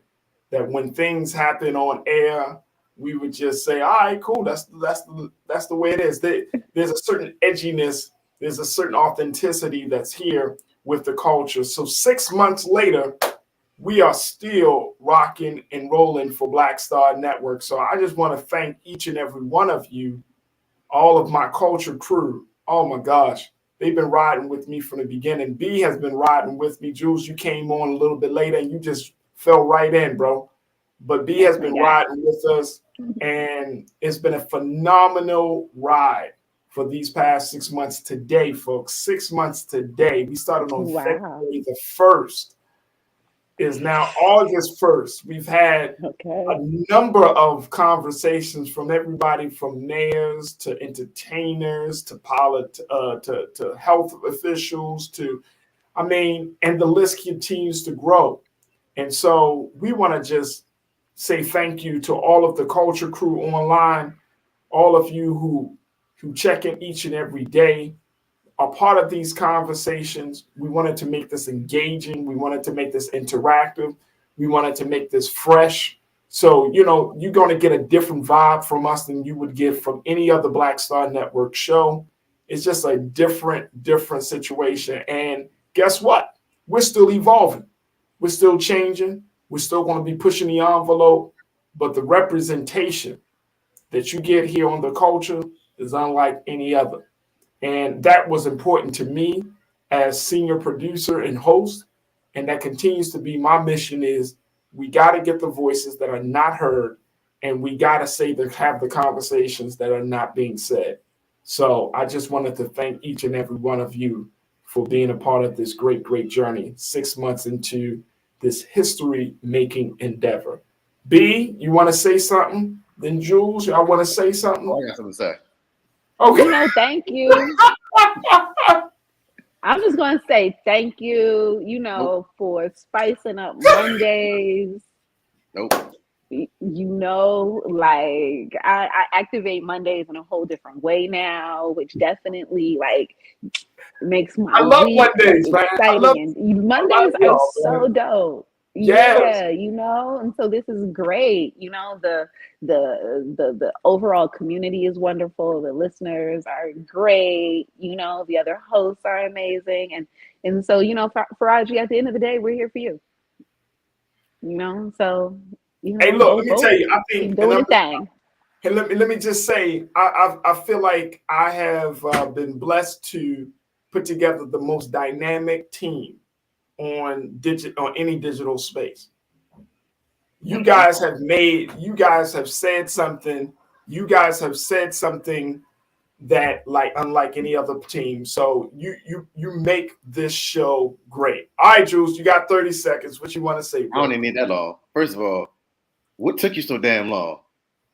that when things happen on air, we would just say, "All right, cool. That's the way it is." There's a certain edginess, there's a certain authenticity that's here with the culture. So 6 months later, we are still rocking and rolling for Black Star Network. So I just want to thank each and every one of you, all of my culture crew. Oh my gosh, they've been riding with me from the beginning. B has been riding with me. Jules, you came on a little bit later and you just fell right in, bro. But B has been riding with us, and it's been a phenomenal ride for these past 6 months today, folks. 6 months today. We started on Wow. February the 1st. Is now August 1st. We've had a number of conversations from everybody from mayors to entertainers to to health officials to, I mean, and the list continues to grow. And so we want to just say thank you to all of the culture crew online, all of you who check in each and every day, are part of these conversations. We wanted to make this engaging. We wanted to make this interactive. We wanted to make this fresh. So, you know, you're going to get a different vibe from us than you would get from any other Black Star Network show. It's just a different situation. And guess what? We're still evolving. We're still changing. We're still going to be pushing the envelope. But the representation that you get here on the culture is unlike any other. And that was important to me as senior producer and host. And that continues to be my mission is we got to get the voices that are not heard, and we got to have the conversations that are not being said. So I just wanted to thank each and every one of you for being a part of this great journey 6 months into this history making endeavor. B, you want to say something? Then Jules, y'all want to say something? Oh, I got something to say. Okay. You know, thank you. I'm just going to say thank you, you know, for spicing up Mondays. Nope. You know, like I activate Mondays in a whole different way now, which definitely like makes my I love week Mondays, man. exciting. And Mondays are so dope. Yes. Yeah, you know, and so this is great. You know, the overall community is wonderful. The listeners are great. You know, the other hosts are amazing, and so you know, Farajii, at the end of the day, we're here for you. You know, so you know, Hey, look, let me tell you, I keep think, doing your thing. Hey, let me just say, I feel like I have been blessed to put together the most dynamic team on any digital space. You guys have said something. You guys have said something that like unlike any other team. So you make this show great. All right, Jules, you got 30 seconds. What you want to say, bro? I don't even need that long. First of all, what took you so damn long?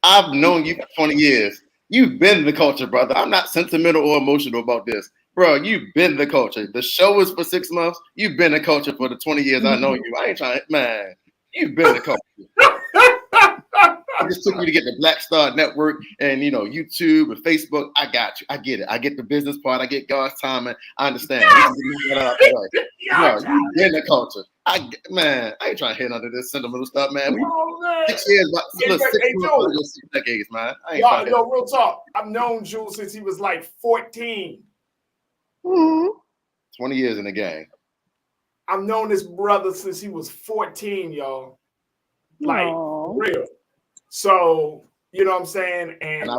I've known you for 20 years. You've been the culture, brother. I'm not sentimental or emotional about this. Bro, you've been the culture. The show is for 6 months. You've been the culture for the 20 years I know you. I ain't trying, man. You've been the culture. I just took you to get the Black Star Network and, you know, YouTube and Facebook. I got you. I get it. I get the business part. I get God's timing. I understand. No, you've been the culture. I ain't trying to hit under this sentimental stuff, man. 6 years, look, 6 decades, man. I ain't Yo, real talk. I've known Jules since he was like 14. 20 years in the game. I've known this brother since he was 14, y'all. Like, real. So, you know what I'm saying? And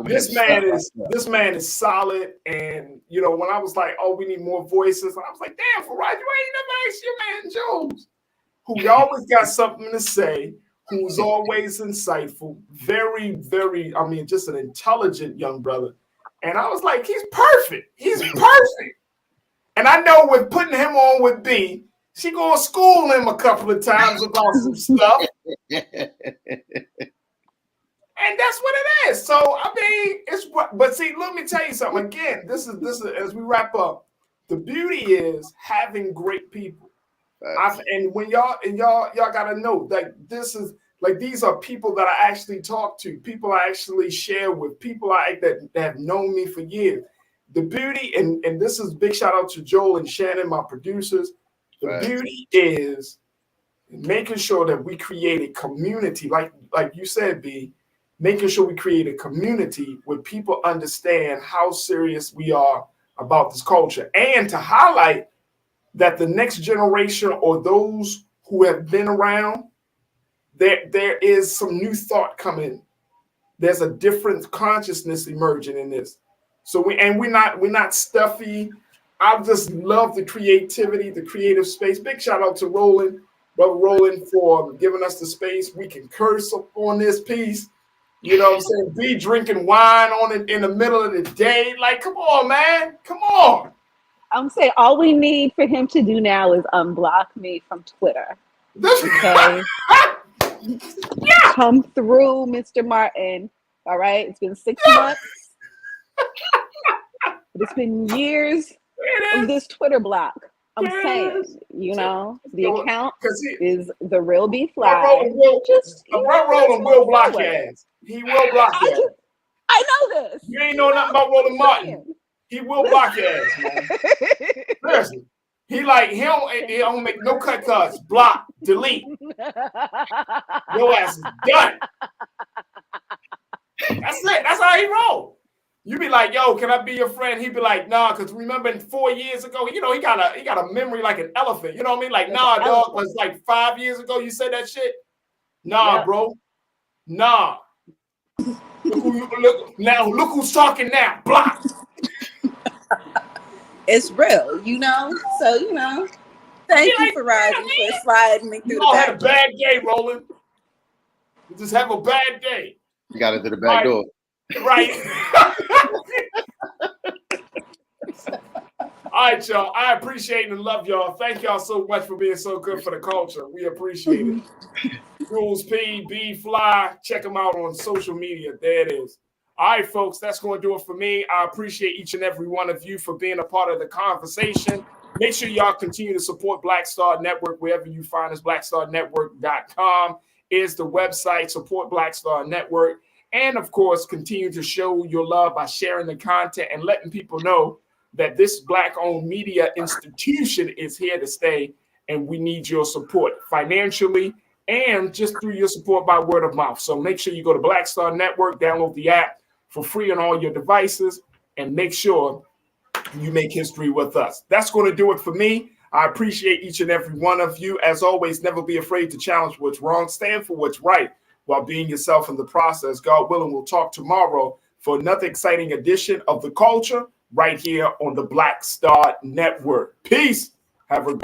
this man is solid. And, you know, when I was like, oh, we need more voices, I was like, damn, Farajii, you ain't never asked your man Jules, who always got something to say, who's always insightful, very, very, I mean, just an intelligent young brother. And I was like, he's perfect. He's perfect. And I know with putting him on with B, she gonna school him a couple of times about some stuff. And that's what it is. So I mean, it's but see, let me tell you something. Again, this is as we wrap up. The beauty is having great people. And when y'all gotta know that this is like these are people that I actually talk to, people I actually share with, people that have known me for years. The beauty, and this is big shout out to Joel and Shannon, my producers. The beauty is making sure that we create a community, like you said, B, making sure we create a community where people understand how serious we are about this culture, and to highlight that the next generation or those who have been around, there is some new thought coming. There's a different consciousness emerging in this. So we're not stuffy. I just love the creativity, the creative space. Big shout out to Roland, brother Roland, for giving us the space. We can curse on this piece. You know what I'm saying? Be drinking wine on it in the middle of the day. Like, come on, man. Come on. I'm saying all we need for him to do now is unblock me from Twitter. Okay. Come through, Mr. Martin. All right. It's been 6 months. It's been years of this Twitter block. I'm saying, you know, the account is the real B Fly. Roland will block your ass. He will block your ass. I know this. You ain't know nothing about Roland Martin. He will block your ass, man. Listen, he don't make no cuts. Block, delete. Your ass is done. That's it. That's how he roll. You be like, yo, can I be your friend? He'd be like, nah, because remember 4 years ago, you know, he got a memory like an elephant. You know what I mean? Like, nah, dog, was like 5 years ago you said that shit. Nah, bro. Nah. Look who's talking now. Block. It's real, you know? So, you know, thank you, Farajii, for sliding me through the back. You had a bad day, Roland. You just have a bad day. You got into the back door. Right. All right, y'all. I appreciate and love y'all. Thank y'all so much for being so good for the culture. We appreciate it. Jules P, B Fly. Check them out on social media. There it is. All right, folks. That's going to do it for me. I appreciate each and every one of you for being a part of the conversation. Make sure y'all continue to support Black Star Network wherever you find us. BlackStarNetwork.com is the website. Support Black Star Network. And, of course, continue to show your love by sharing the content and letting people know that this Black-owned media institution is here to stay, and we need your support financially and just through your support by word of mouth. So make sure you go to Black Star Network, download the app for free on all your devices, and make sure you make history with us. That's going to do it for me. I appreciate each and every one of you. As always, never be afraid to challenge what's wrong. Stand for what's right while being yourself in the process. God willing, we'll talk tomorrow for another exciting edition of The Culture right here on the Black Star Network. Peace. Have a